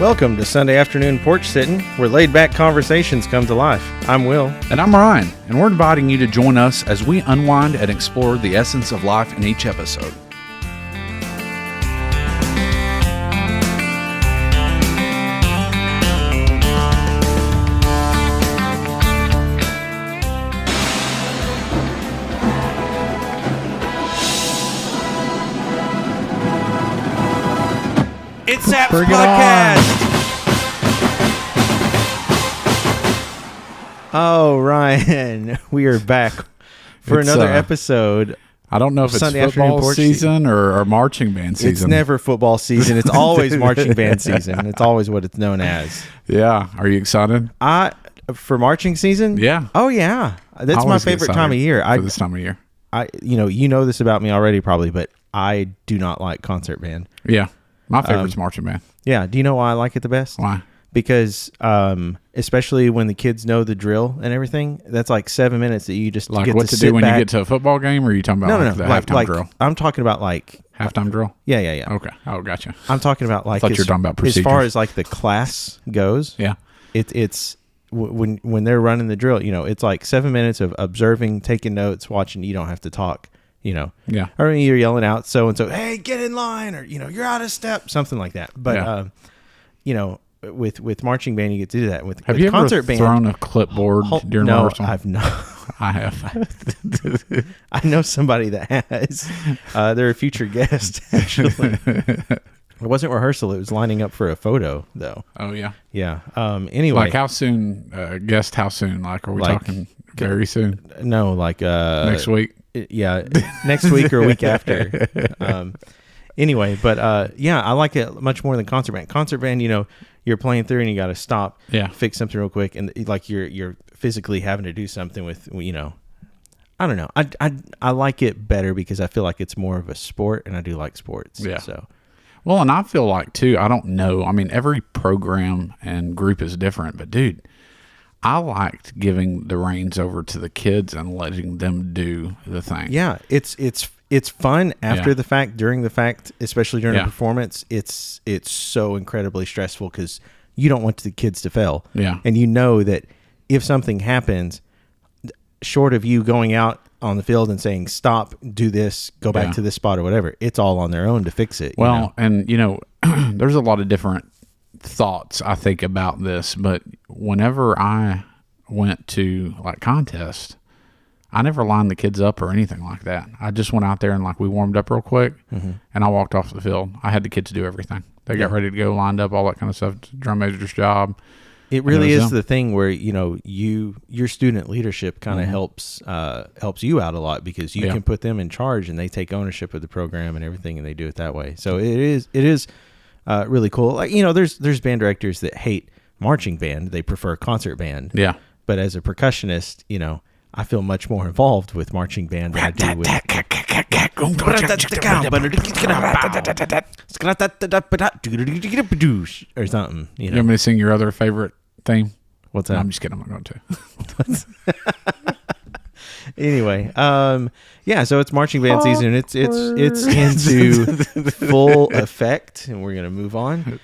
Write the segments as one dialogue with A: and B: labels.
A: Welcome to Sunday Afternoon Porch Sitting, where laid-back conversations come to life. I'm Will.
B: And I'm Ryan, and we're inviting you to join us as we unwind and explore the essence of life in each episode.
A: It's Zapp's Podcast! Oh, Ryan, we are back for another episode.
B: I don't know if it's
A: Sunday
B: football season or marching band season.
A: It's never football season. It's always marching band season. It's always what it's known as.
B: Yeah. Are you excited?
A: For marching season?
B: Yeah.
A: Oh, yeah. That's my favorite time of year.
B: For this time of year.
A: You know this about me already probably, but I do not like concert band.
B: Yeah. My favorite's marching band.
A: Yeah. Do you know why I like it the best?
B: Why?
A: Because especially when the kids know the drill and everything, that's like 7 minutes that you just
B: like
A: get
B: what
A: to
B: do when
A: back.
B: you get to a football game, or are you talking about the halftime drill?
A: I'm talking about like
B: halftime drill.
A: Yeah.
B: Okay. Oh, gotcha.
A: I'm talking about like
B: I thought you were talking about procedures.
A: As far as like the class goes.
B: Yeah.
A: It's when they're running the drill, it's like 7 minutes of observing, taking notes, watching. You don't have to talk.
B: Yeah.
A: Or you're yelling out so and so, hey, get in line, or you're out of step, something like that. But with marching band, you get to do that. With
B: you
A: concert
B: ever
A: band,
B: thrown a clipboard during rehearsal?
A: No, I've not.
B: I have.
A: I know somebody that has. They're a future guest, actually. It wasn't rehearsal. It was lining up for a photo, though.
B: Oh, yeah.
A: Yeah. Anyway.
B: Like how soon? Guest how soon? Like, are we talking very soon?
A: No, like...
B: next week?
A: Yeah, next week or a week after. Anyway, but I like it much more than concert band. Concert band, you're playing through and you got to stop, fix something real quick, and like you're physically having to do something with, I don't know. I like it better because I feel like it's more of a sport, and I do like sports.
B: Yeah.
A: So,
B: well, and I feel like too. I don't know. I mean, every program and group is different, but dude, I liked giving the reins over to the kids and letting them do the thing.
A: Yeah, it's fun after the fact, during the fact, especially during a performance. It's so incredibly stressful because you don't want the kids to fail.
B: Yeah,
A: and you know that if something happens, short of you going out on the field and saying stop, do this, go back to this spot or whatever, it's all on their own to fix it.
B: Well, and there's a lot of different thoughts I think about this, but whenever I went to like contests, I never lined the kids up or anything like that. I just went out there and like we warmed up real quick, and I walked off the field. I had the kids do everything. They got ready to go, lined up, all that kind of stuff. Drum major's job.
A: It really is the thing where your student leadership kind of helps you out a lot because you can put them in charge and they take ownership of the program and everything, and they do it that way. So it is really cool. Like there's band directors that hate marching band; they prefer concert band. Yeah. But as a percussionist, I feel much more involved with marching band than I do with. Or something.
B: You want me to sing your other favorite theme?
A: What's that?
B: No, I'm just kidding. I'm not going to.
A: Anyway, so it's marching band season. It's into full effect, and we're gonna move on.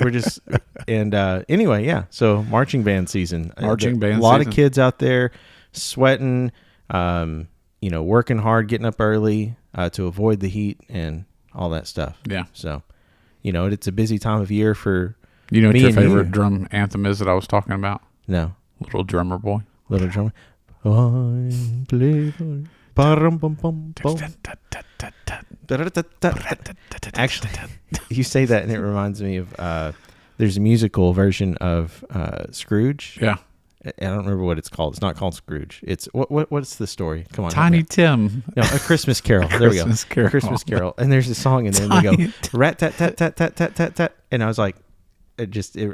A: We're just anyway, so marching band season. A lot of kids out there sweating, working hard, getting up early to avoid the heat and all that stuff. Yeah. So, it's a busy time of year for.
B: You know what your favorite drum anthem is that I was talking about? No. Little Drummer Boy.
A: Little Drummer. I play for. Actually, you say that and it reminds me of there's a musical version of Scrooge. Yeah. I don't remember what it's called. It's not called Scrooge. It's what's the story? Come on.
B: Tiny Tim.
A: No, A Christmas Carol. There we go.
B: Carol.
A: Christmas Carol. And there's a song in there and they go rat tat tat tat tat tat tat tat, and I was like I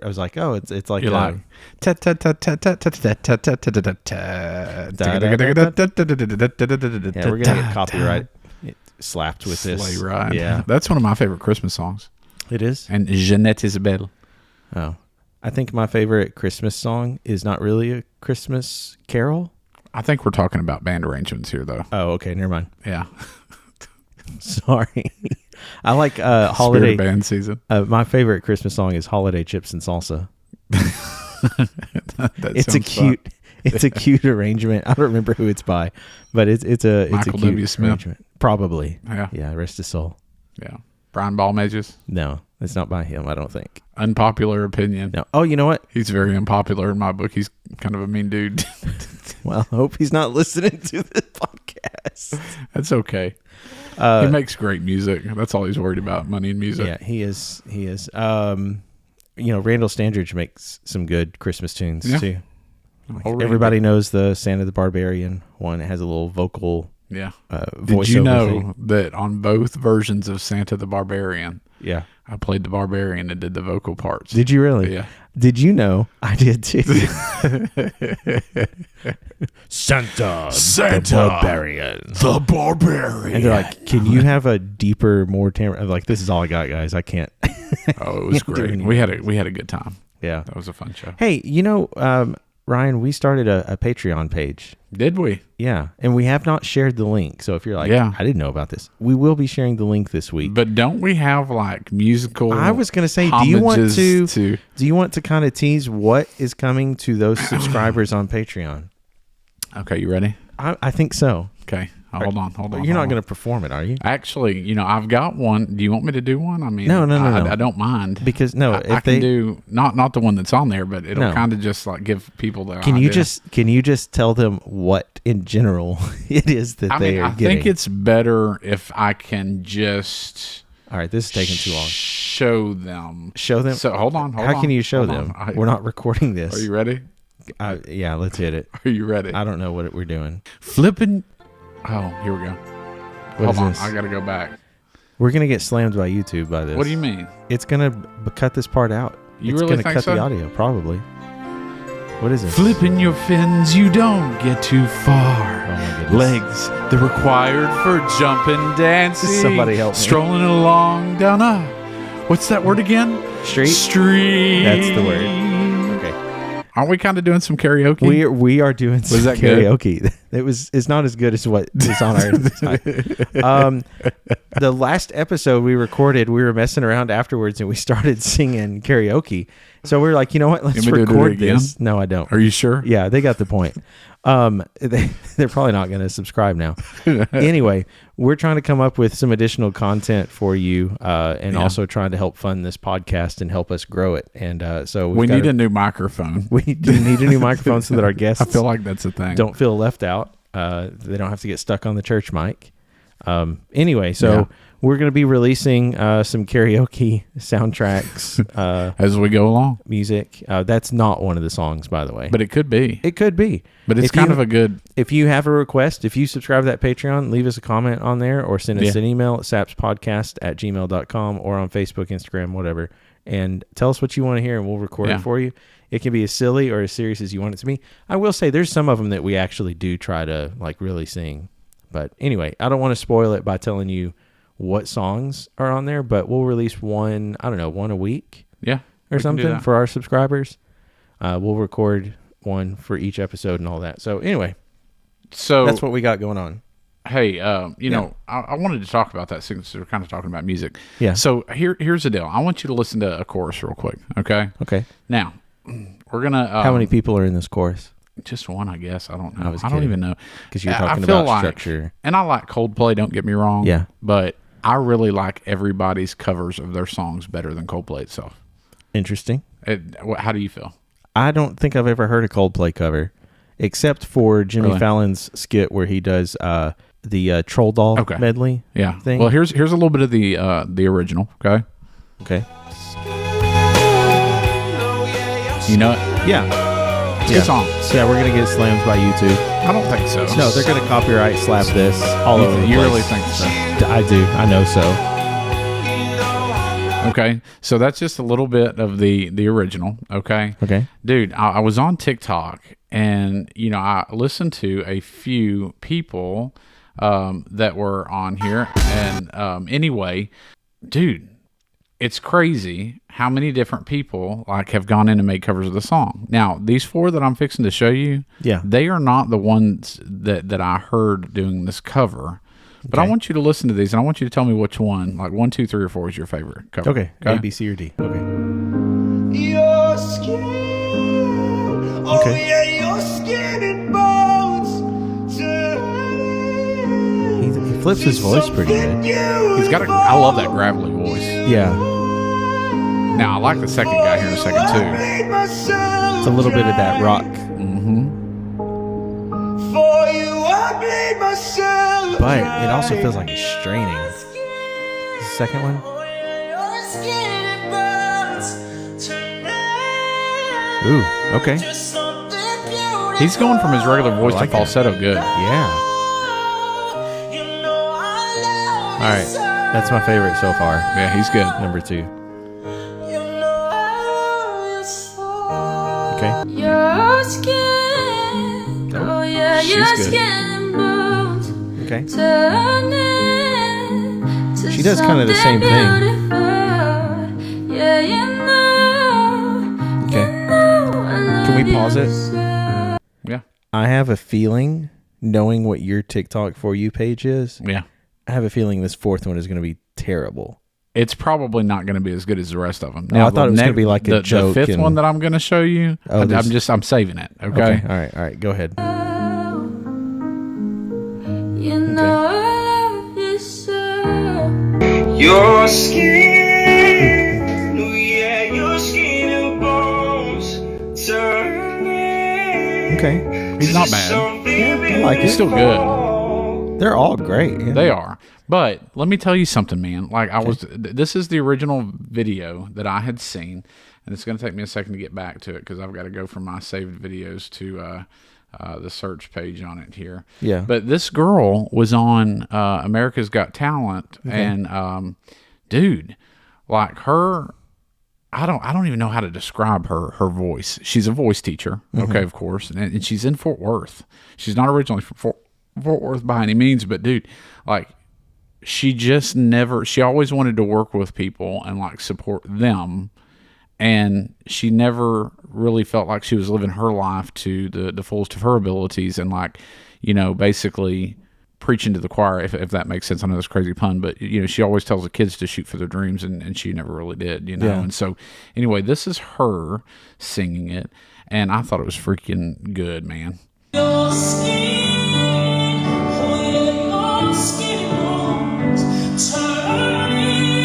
A: was like, oh, it's like
B: you're like tat tat tat tat tat tat tat tat tat tat tat.
A: Yeah, we're gonna get copyright slapped with this.
B: Sleigh Ride. Yeah, that's one of my favorite Christmas songs.
A: It is.
B: And Jeanette Isabelle.
A: Oh, I think my favorite Christmas song is not really a Christmas carol.
B: I think we're talking about band arrangements here, though.
A: Oh, okay, never mind.
B: Yeah.
A: Sorry. I like holiday
B: band season.
A: My favorite Christmas song is "Holiday Chips and Salsa." It's a cute. Fun. It's a cute arrangement. I don't remember who it's by, but it's a
B: Michael
A: cute
B: W. Smith.
A: Arrangement. Probably.
B: Yeah.
A: Rest his soul.
B: Yeah. Brian Ballmages.
A: No, it's not by him. I don't think.
B: Unpopular opinion.
A: No. Oh, you know what?
B: He's very unpopular in my book. He's kind of a mean dude.
A: Well, I hope he's not listening to this podcast.
B: That's okay. He makes great music. That's all he's worried about, money and music.
A: Yeah, he is. Randall Standridge makes some good Christmas tunes too. Everybody knows the Santa the Barbarian one. It has a little vocal voiceover.
B: Did you know that on both versions of Santa the Barbarian, I played the Barbarian and did the vocal parts.
A: Did you really?
B: Yeah.
A: Did you know I did too? Santa the Barbarian.
B: The Barbarian.
A: And they're like, can you have a deeper, more timbre? I'm like, this is all I got, guys. I can't.
B: Oh, it was great. We had a good time.
A: Yeah.
B: That was a fun show.
A: Hey, Ryan, we started a Patreon page.
B: Did we?
A: Yeah. And we have not shared the link. So if you're like, I didn't know about this, we will be sharing the link this week.
B: But don't we have like musical
A: I was going to say, do you want to kind of tease what is coming to those subscribers on Patreon?
B: Okay, you ready?
A: I think so.
B: Okay. Hold on.
A: You're not going to perform it, are you?
B: Actually, I've got one. Do you want me to do one? I mean,
A: no.
B: I don't mind.
A: Because
B: I can do not the one that's on there, but it'll kind of just like give people the idea.
A: Can you just tell them what in general it is that they are getting?
B: I think it's better if I can just.
A: All right, this is taking too long.
B: Show them.
A: So
B: hold on.
A: How can you show them? We're not recording this.
B: Are you ready?
A: Yeah, let's hit it.
B: Are you ready?
A: I don't know what we're doing.
B: Flipping. Oh, here we go.
A: Hold on,
B: I got to go back.
A: We're going to get slammed by YouTube by this.
B: What do you mean?
A: It's going to cut this part out.
B: You really think so?
A: It's going to cut the audio, probably. What is this?
B: Flipping your fins, you don't get too far.
A: Oh my goodness.
B: Legs, they're required for jumping, dancing.
A: Somebody help me.
B: Strolling along down what's that word again? Street.
A: That's the word.
B: Aren't we kind of doing some karaoke?
A: We are doing some karaoke. Good? It's not as good as what is on our site. The last episode we recorded, we were messing around afterwards and we started singing karaoke. So we were like, you know what? Let's record this. No, I don't.
B: Are you sure?
A: Yeah, they got the point. They're probably not going to subscribe now. Anyway, we're trying to come up with some additional content for you, and also trying to help fund this podcast and help us grow it. And so
B: we need a new microphone.
A: We do need a new microphone so that our guests,
B: I feel like that's a thing,
A: don't feel left out. They don't have to get stuck on the church mic. Anyway, so we're going to be releasing some karaoke soundtracks
B: as we go along.
A: Music. That's not one of the songs, by the way.
B: But it could be.
A: It could be.
B: But it's kind of a good...
A: If you have a request, if you subscribe to that Patreon, leave us a comment on there or send us an email at sapspodcast@gmail.com or on Facebook, Instagram, whatever. And tell us what you want to hear and we'll record it for you. It can be as silly or as serious as you want it to be. I will say there's some of them that we actually do try to like really sing. But anyway, I don't want to spoil it by telling you what songs are on there, but we'll release one a week.
B: Yeah.
A: Or something for our subscribers. We'll record one for each episode and all that. So anyway, that's what we got going on.
B: Hey, you know, I wanted to talk about that since we're kind of talking about music.
A: Yeah.
B: So here's the deal. I want you to listen to a chorus real quick. Okay.
A: Okay.
B: Now, we're going to...
A: How many people are in this chorus?
B: Just one, I guess. I don't know. I don't even know.
A: Because you're talking about structure.
B: And I like Coldplay, don't get me wrong.
A: Yeah.
B: But I really like everybody's covers of their songs better than Coldplay itself.
A: Interesting.
B: How do you feel?
A: I don't think I've ever heard a Coldplay cover, except for Jimmy Fallon's skit where he does the Troll Doll medley thing.
B: Well, here's a little bit of the original, okay?
A: Okay.
B: You know it?
A: Yeah.
B: It's a good song.
A: Yeah, we're going to get slammed by YouTube.
B: I don't think so.
A: No, they're going to copyright slap this all over the place.
B: You really think so?
A: I do. I know so.
B: Okay, so that's just a little bit of the original, okay?
A: Okay.
B: Dude, I was on TikTok, and, you know, I listened to a few people that were on here, and anyway, dude, it's crazy how many different people like have gone in and made covers of the song. Now, these four that I'm fixing to show you, they are not the ones that I heard doing this cover, But I want you to listen to these, and I want you to tell me which one, like 1, 2, 3, or 4 is your favorite cover.
A: Okay. A, B, C, or D. Okay.
C: Your skin. Oh,
A: Okay.
C: yeah, your skin and bones.
A: He flips his voice pretty good.
B: He's got I love that gravelly voice.
A: Yeah.
B: Now, I like the second guy here in a second, too.
A: It's a little bit of that rock.
C: For you, I made myself.
A: But it also feels like it's straining. The second one? Ooh, okay.
B: He's going from his regular voice to falsetto good.
A: Yeah. All right. That's my favorite so far.
B: Yeah, he's good.
A: Number 2. Okay.
D: Your skin, oh yeah,
B: She's
D: your
B: good.
D: skin and bones
A: Okay.
D: turning to
A: She does kind of the same thing.
D: beautiful. Yeah, you know.
A: Okay.
D: Can
A: we pause it?
B: Yeah.
A: I have a feeling, knowing what your TikTok For You page is,
B: Yeah.
A: I have a feeling this fourth one is going to be terrible.
B: It's probably not going to be as good as the rest of them.
A: No, I thought it was going to be like a joke.
B: The fifth one that I'm going to show you,
A: Oh,
B: I'm saving it. Okay.
A: All right. Go ahead.
D: You know I love you so.
C: Your skin. Oh, yeah, your skin and bones. Turning.
A: Okay.
B: He's not bad.
A: I like
B: He's
A: it.
B: still good.
A: They're all great. Yeah.
B: They are. But let me tell you something, man. Like this is the original video that I had seen, and it's going to take me a second to get back to it because I've got to go from my saved videos to the search page on it here.
A: Yeah.
B: But this girl was on America's Got Talent, and dude, like her. I don't even know how to describe her voice. She's a voice teacher, okay, of course, and she's in Fort Worth. She's not originally from Fort Worth by any means, but dude, like she always wanted to work with people and like support them, and she never really felt like she was living her life to the fullest of her abilities, and like, you know, basically preaching to the choir, if that makes sense. I know that's a crazy pun, but you know, she always tells the kids to shoot for their dreams, and she never really did, you know.
A: Yeah.
B: And so anyway, this is her singing it, and I thought it was freaking good, man.
D: Your skin, oh yeah, your skin and bones turning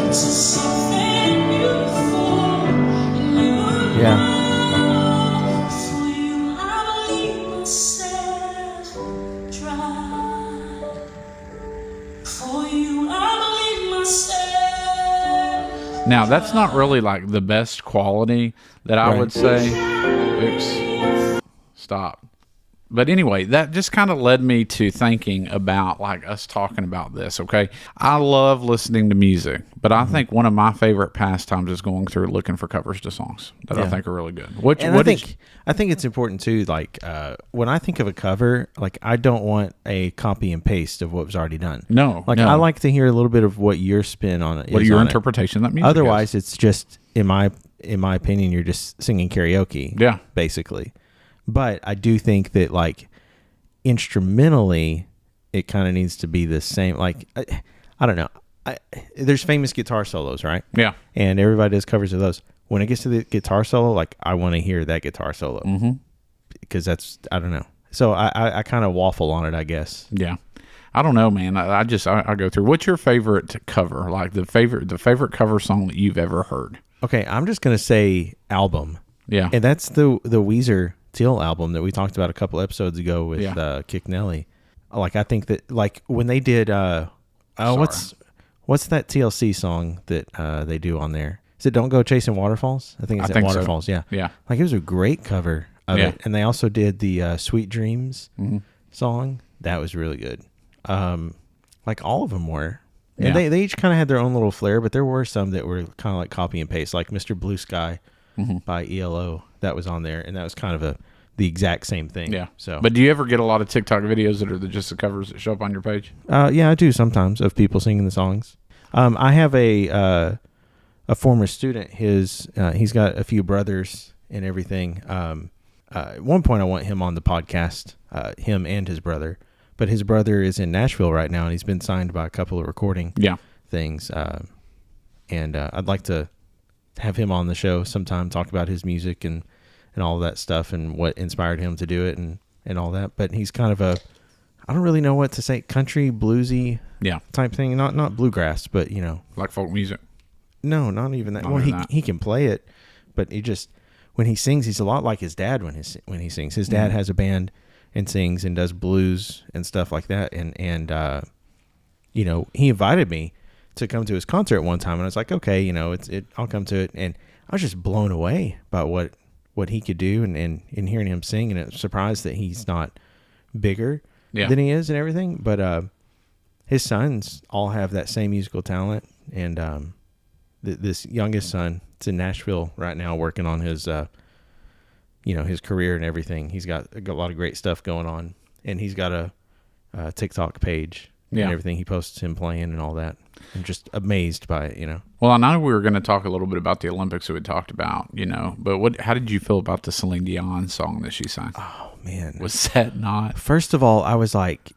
D: to something beautiful. And you
A: Yeah.
D: know, for you I leave myself dry. For you I leave myself.
B: Now, that's not really like the best quality that I would say. Oops. Stop. But anyway, that just kind of led me to thinking about like us talking about this, okay? I love listening to music, but I think one of my favorite pastimes is going through looking for covers to songs that I think are really good.
A: I think it's important too, like when I think of a cover, like I don't want a copy and paste of what was already done.
B: No.
A: I like to hear a little bit of what your spin on it is.
B: What are your
A: on it.
B: interpretation of that music?
A: Otherwise, it's just in my opinion, you're just singing karaoke.
B: Yeah.
A: Basically. But I do think that like instrumentally, it kind of needs to be the same. Like I don't know. There's famous guitar solos, right?
B: Yeah.
A: And everybody does covers of those. When it gets to the guitar solo, like I want to hear that guitar solo because that's, I don't know. So I kind of waffle on it, I guess.
B: Yeah. I don't know, man. I go through. What's your favorite cover? Like the favorite cover song that you've ever heard?
A: Okay, I'm just gonna say album.
B: Yeah.
A: And that's the Weezer Teal album that we talked about a couple episodes ago with Kick Nelly. Like I think that like when they did what's that TLC song that they do on there? Is it Don't Go Chasing Waterfalls? I think it's Waterfalls, so. Yeah.
B: Yeah.
A: Like it was a great cover of it. And they also did the Sweet Dreams song. That was really good. Like all of them were. And they each kind of had their own little flair, but there were some that were kind of like copy and paste, like Mr. Blue Sky by ELO. That was on there, and that was kind of the exact same thing.
B: Yeah.
A: So,
B: but do you ever get a lot of TikTok videos that are just the covers that show up on your page?
A: Yeah, I do sometimes of people singing the songs. I have a former student. He's got a few brothers and everything. At one point, I want him on the podcast, him and his brother. but his brother is in Nashville right now, and he's been signed by a couple of recording things. And I'd like to have him on the show sometime, talk about his music and all of that stuff and what inspired him to do it and all that. But he's kind of I don't really know what to say, country, bluesy type thing. Not bluegrass, but, you know.
B: Like folk music?
A: No, not even that. Well, he can play it, but he just, when he sings, he's a lot like his dad when he sings. His dad has a band and sings and does blues and stuff like that. And you know, he invited me to come to his concert one time, and I was like, okay, you know, I'll come to it. And I was just blown away by what he could do and hearing him sing, and I'm surprised that he's not bigger than he is and everything. But his sons all have that same musical talent, and this youngest son, it's in Nashville right now working on his you know, his career and everything. He's got a lot of great stuff going on, and he's got a TikTok page and everything. He posts him playing and all that. I'm just amazed by it, you know.
B: Well, I know we were going to talk a little bit about the Olympics that we talked about, you know, but how did you feel about the Celine Dion song that she sang?
A: Oh man,
B: was that not?
A: First of all, I was like,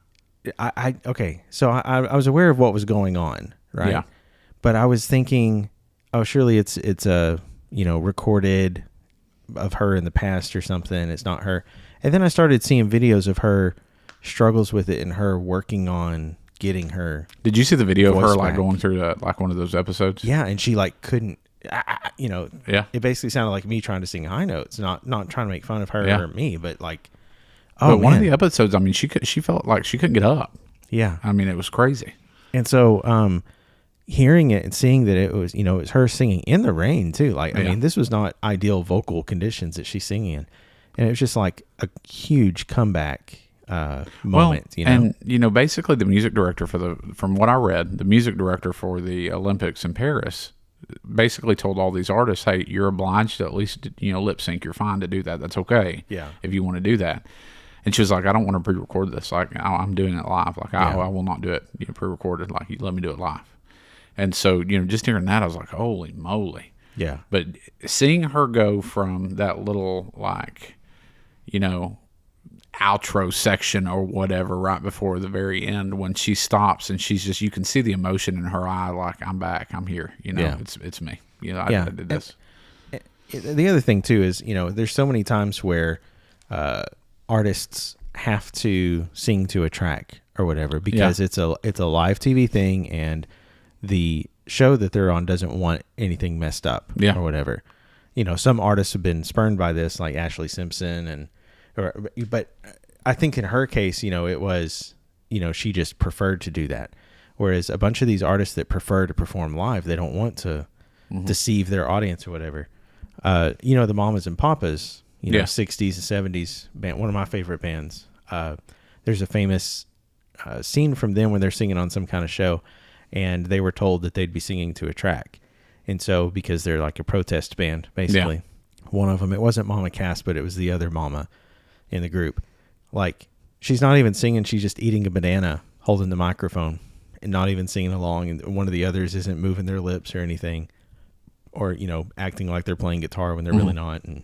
A: okay, so I was aware of what was going on, right?
B: Yeah.
A: But I was thinking, oh, surely it's a, you know, recorded of her in the past or something. It's not her. And then I started seeing videos of her struggles with it and her working on getting her.
B: Did you see the video of her like
A: back.
B: going through like one of those episodes?
A: Yeah, and she like couldn't, you know.
B: Yeah.
A: It basically sounded like me trying to sing high notes, not trying to make fun of her or me, but like,
B: but one of the episodes, I mean, she felt like she couldn't get up.
A: Yeah.
B: I mean, it was crazy.
A: And so, hearing it and seeing that it was, you know, it's her singing in the rain too. Like, I mean, this was not ideal vocal conditions that she's singing in. And it was just like a huge comeback moment, you know.
B: And, you know, basically the music director from what I read, the music director for the Olympics in Paris basically told all these artists, hey, you're obliged to at least, you know, lip sync. You're fine to do that. That's okay.
A: Yeah.
B: If you want to do that. And she was like, I don't want to pre-record this. Like, I'm doing it live. Like, I will not do it, you know, pre-recorded. Like, you let me do it live. And so, you know, just hearing that, I was like, holy moly.
A: Yeah.
B: But seeing her go from that little, like, you know, outro section or whatever right before the very end, when she stops and she's just, you can see the emotion in her eye, like, I'm back, I'm here. You know, it's me. You know, I did this.
A: The other thing, too, is, you know, there's so many times where artists have to sing to a track or whatever because it's a live TV thing, and the show that they're on doesn't want anything messed up or whatever. You know, some artists have been spurned by this, like Ashley Simpson, but I think in her case, you know, it was, you know, she just preferred to do that. Whereas a bunch of these artists that prefer to perform live, they don't want to deceive their audience or whatever. You know, the Mamas and Papas, you know, 60s and 70s band, one of my favorite bands. There's a famous scene from them when they're singing on some kind of show, and they were told that they'd be singing to a track. And so, because they're like a protest band, basically, one of them, it wasn't Mama Cass, but it was the other mama in the group. Like, she's not even singing, she's just eating a banana, holding the microphone, and not even singing along. And one of the others isn't moving their lips or anything, or, you know, acting like they're playing guitar when they're really not. And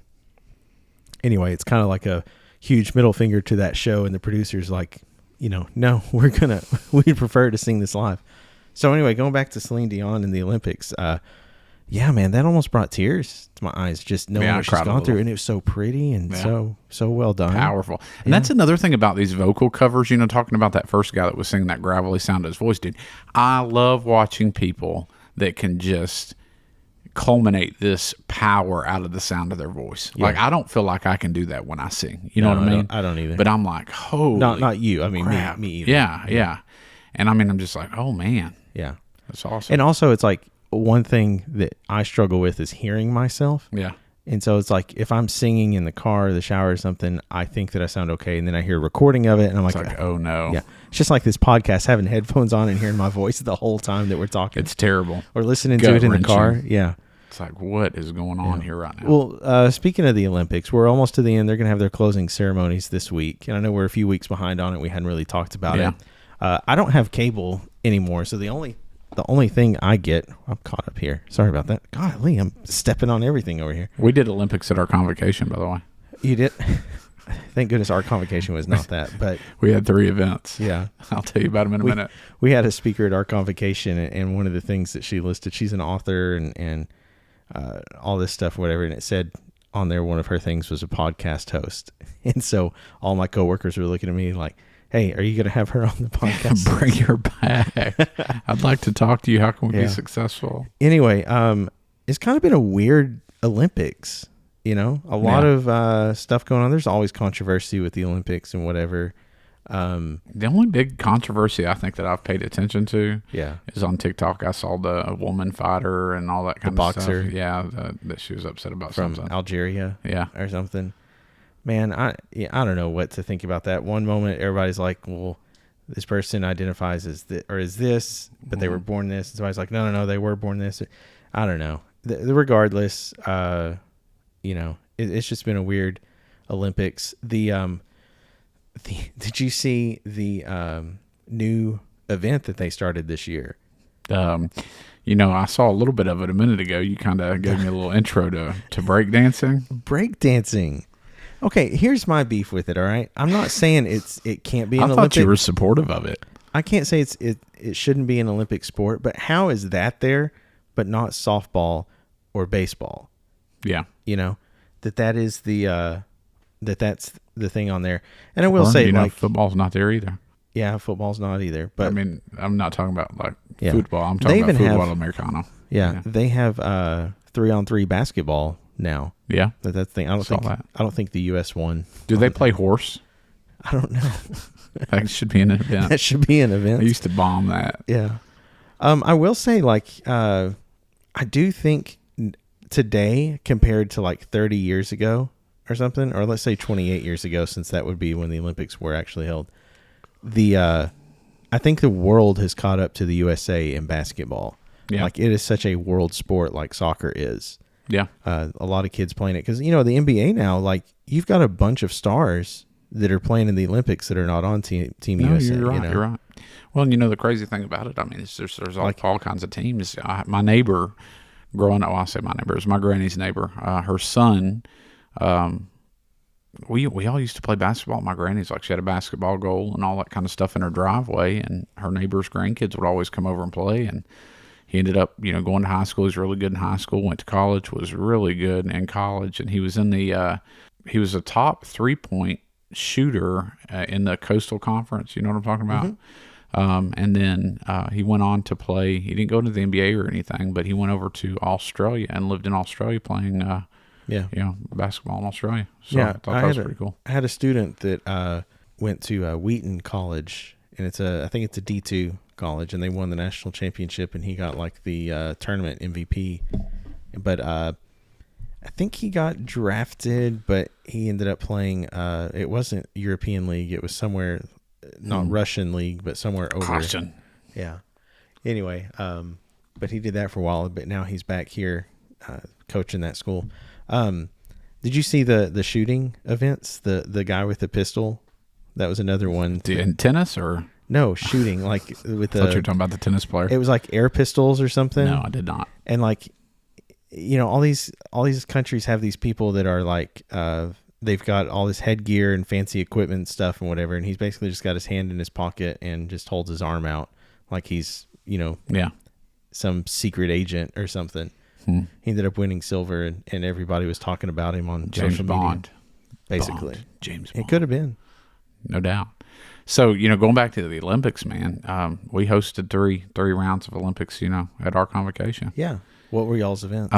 A: anyway, it's kind of like a huge middle finger to that show. And the producer's like, you know, no, we'd prefer to sing this live. So anyway, going back to Celine Dion and the Olympics, yeah, man, that almost brought tears to my eyes, just knowing what she's gone through. And it was so pretty and so well done.
B: Powerful. And that's another thing about these vocal covers, you know, talking about that first guy that was singing that gravelly sound of his voice, dude. I love watching people that can just culminate this power out of the sound of their voice. Yeah. Like, I don't feel like I can do that when I sing. You know what I mean?
A: I don't either.
B: But I'm like, holy
A: Not you. I mean,
B: crap.
A: me either.
B: Yeah. And I mean, I'm just like, oh, man.
A: Yeah.
B: That's awesome.
A: And also, it's like, one thing that I struggle with is hearing myself.
B: Yeah.
A: And so it's like, if I'm singing in the car or the shower or something, I think that I sound okay. And then I hear a recording of it and I'm like,
B: oh no.
A: Yeah. It's just like this podcast, having headphones on and hearing my voice the whole time that we're talking.
B: It's terrible.
A: Or listening to it in the car. Yeah.
B: It's like, what is going on here right now?
A: Well, speaking of the Olympics, we're almost to the end. They're going to have their closing ceremonies this week. And I know we're a few weeks behind on it. We hadn't really talked about it. I don't have cable anymore. So the only thing I get, I'm caught up here. Sorry about that. Golly, I'm stepping on everything over here.
B: We did Olympics at our convocation, by the way.
A: You did? Thank goodness our convocation was not that, but
B: We had 3 events.
A: yeah.
B: I'll tell you about them in a minute.
A: We had a speaker at our convocation, and one of the things that she listed, she's an author and all this stuff, whatever, and it said on there one of her things was a podcast host. And so all my coworkers were looking at me like, hey, are you going to have her on the podcast?
B: Bring her back. I'd like to talk to you. How can we
A: Yeah.
B: be successful?
A: Anyway, it's kind of been a weird Olympics, a lot of stuff going on. There's always controversy with the Olympics and whatever.
B: The only big controversy I think that I've paid attention to
A: Yeah.
B: is on TikTok. I saw the woman fighter and all that kind of
A: boxer.
B: stuff. Yeah, that she was upset about
A: From
B: something.
A: Algeria.
B: Yeah.
A: Or something. Man, I don't know what to think about that. One moment everybody's like, well, this person identifies as this, but they were born this. And somebody's like, no, they were born this. I don't know. Regardless, it's just been a weird Olympics. Did you see the new event that they started this year?
B: I saw a little bit of it a minute ago. You kind of gave me a little intro to breakdancing.
A: Breakdancing. Okay, here's my beef with it. All right, I'm not saying it can't be an Olympic.
B: I thought you were supportive of it.
A: I can't say it shouldn't be an Olympic sport, but how is that there, but not softball or baseball?
B: Yeah,
A: that is the that's the thing on there. And I will say,
B: football's not there either.
A: Yeah, football's not either. But
B: I mean, I'm not talking about
A: Yeah.
B: football. I'm talking about
A: even
B: football
A: have-
B: Americano.
A: yeah, they have 3-on-3 basketball now.
B: Yeah.
A: That's the thing. I don't think the U.S. won.
B: Do they play horse?
A: I don't know.
B: That should be an event.
A: That should be an event.
B: I used to bomb that.
A: Yeah. I will say, I do think today compared to 30 years ago or something, or let's say 28 years ago, since that would be when the Olympics were actually held, I think the world has caught up to the USA in basketball.
B: Yeah.
A: It is such a world sport like soccer is.
B: Yeah.
A: A lot of kids playing it because, the NBA now, you've got a bunch of stars that are playing in the Olympics that are not on Team USA.
B: You're right. You're right. Well, the crazy thing about it, I mean, there's all kinds of teams. My neighbor growing up, I say my neighbor, it was my granny's neighbor. Her son, we all used to play basketball at my granny's. She had a basketball goal and all that kind of stuff in her driveway, and her neighbor's grandkids would always come over and play. And he ended up, going to high school. He was really good in high school. Went to college. Was really good in college, and he was in the he was a top 3-point shooter in the Coastal Conference. You know what I'm talking about? Mm-hmm. And then he went on to play. He didn't go to the NBA or anything, but he went over to Australia and lived in Australia playing. Basketball in Australia. So I thought that was pretty cool.
A: I had a student that went to Wheaton College, and I think it's a D2 college, and they won the national championship, and he got the tournament MVP. But I think he got drafted, but he ended up playing. It wasn't European League; it was somewhere, not Russian League, but somewhere over.
B: Caution.
A: Yeah. Anyway, but he did that for a while, but now he's back here coaching that school. Did you see the shooting events? The guy with the pistol? That was another one.
B: In tennis or
A: no shooting? With
B: I thought you were talking about the tennis player.
A: It was air pistols or something.
B: No, I did not.
A: And all these countries have these people that are they've got all this headgear and fancy equipment and stuff and whatever, and he's basically just got his hand in his pocket and just holds his arm out like he's some secret agent or something. He ended up winning silver, and everybody was talking about him on
B: James
A: social
B: Bond.
A: media. Basically.
B: James Bond.
A: It could have been.
B: No doubt. So, going back to the Olympics, man, we hosted three rounds of Olympics, at our convocation.
A: Yeah. What were y'all's events?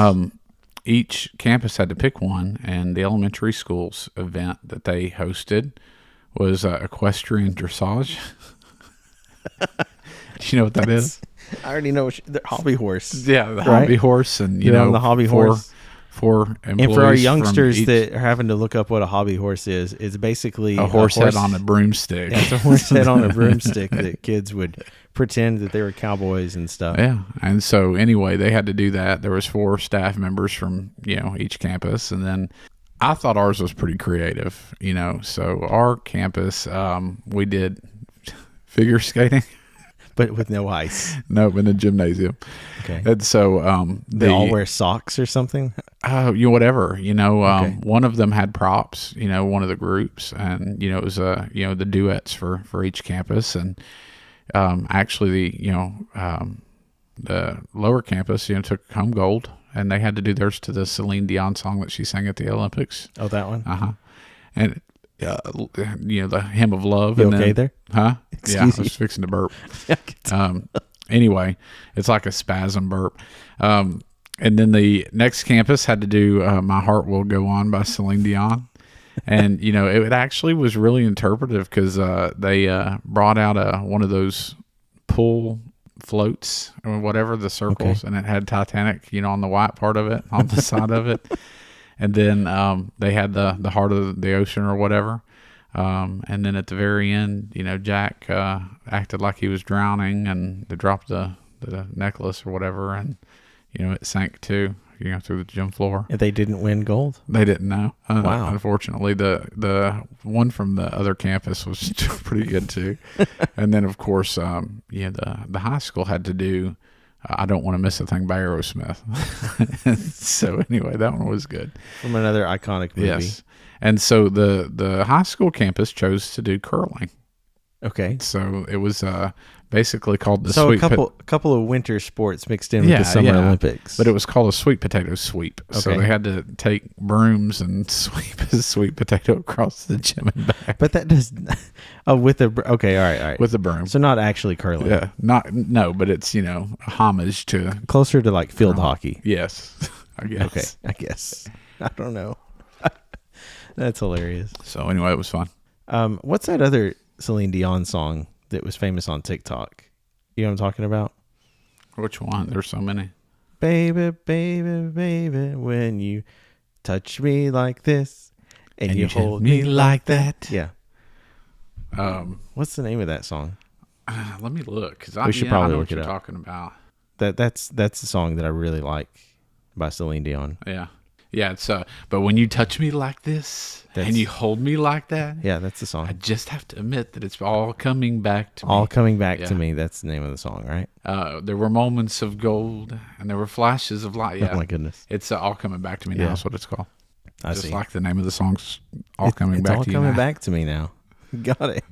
B: Each campus had to pick one, and the elementary school's event that they hosted was equestrian dressage. Do you know what that is?
A: I already know the hobby horse.
B: Yeah, the hobby horse, and
A: the hobby horse.
B: For
A: and for our youngsters that are having to look up what a hobby horse is, it's basically
B: a horse head on a broomstick.
A: Yeah, it's a horse head on a broomstick that kids would pretend that they were cowboys and stuff.
B: Yeah, and so anyway, they had to do that. There was 4 staff members from each campus, and then I thought ours was pretty creative. So our campus, we did figure skating.
A: But with no ice.
B: No, in the gymnasium.
A: Okay.
B: And so
A: they all wear socks or something?
B: Whatever,
A: Okay.
B: one of them had props, one of the groups, and it was the duets for each campus, and actually the lower campus took home gold, and they had to do theirs to the Celine Dion song that she sang at the Olympics.
A: Oh, that one.
B: And the hymn of love.
A: You
B: and
A: okay there?
B: Huh?
A: Excuse
B: Yeah, I
A: you.
B: was fixing to burp. Anyway, it's like a spasm burp. And then the next campus had to do My Heart Will Go On by Celine Dion. And, it actually was really interpretive because they brought out one of those pool floats or whatever, the circles, and it had Titanic, on the white part of it, on the side of it. And then they had the heart of the ocean or whatever. And then at the very end, Jack acted like he was drowning, and they dropped the necklace or whatever, and it sank too, through the gym floor.
A: And they didn't win gold.
B: They didn't know.
A: Wow.
B: Unfortunately, the one from the other campus was pretty good too. And then of course, the high school had to do I Don't Want to Miss a Thing by Aerosmith. So anyway, that one was good.
A: From another iconic movie.
B: Yes. And so the high school campus chose to do curling.
A: Okay.
B: So it was basically called the
A: So
B: sweet
A: a couple of winter sports mixed in with the Summer Olympics.
B: But it was called a sweet potato sweep. So
A: Okay.
B: they had to take brooms and sweep a sweet potato across the gym and back
A: But that does with the okay, all right.
B: with a broom.
A: So not actually curling.
B: Yeah, but it's a homage to
A: Closer to like field hockey.
B: yes, I guess.
A: Okay, I guess. I don't know. That's hilarious.
B: So anyway, it was fun.
A: What's that other Celine Dion song that was famous on TikTok? You know what I'm talking about?
B: Which one? There's so many.
A: Baby, baby, baby, when you touch me like this and you hold me like that. Yeah. What's the name of that song?
B: Let me look because
A: We should probably
B: I know
A: look
B: what
A: it
B: you're
A: up.
B: talking about.
A: That's the song that I really like by Celine Dion.
B: Yeah. It's but when you touch me like this and you hold me like that,
A: Yeah, that's the
B: I
A: song.
B: just have to admit that it's all coming back to
A: All
B: me.
A: coming back
B: Yeah.
A: to me. That's the name of the song, right?
B: There were moments of gold and there were flashes of light. Yeah.
A: Oh my goodness.
B: It's all coming back to me now.
A: Yeah.
B: That's what it's called.
A: I
B: Just
A: see.
B: like the name of the song's all coming
A: It's
B: back
A: all
B: to you
A: coming
B: now.
A: back to me now. Got it.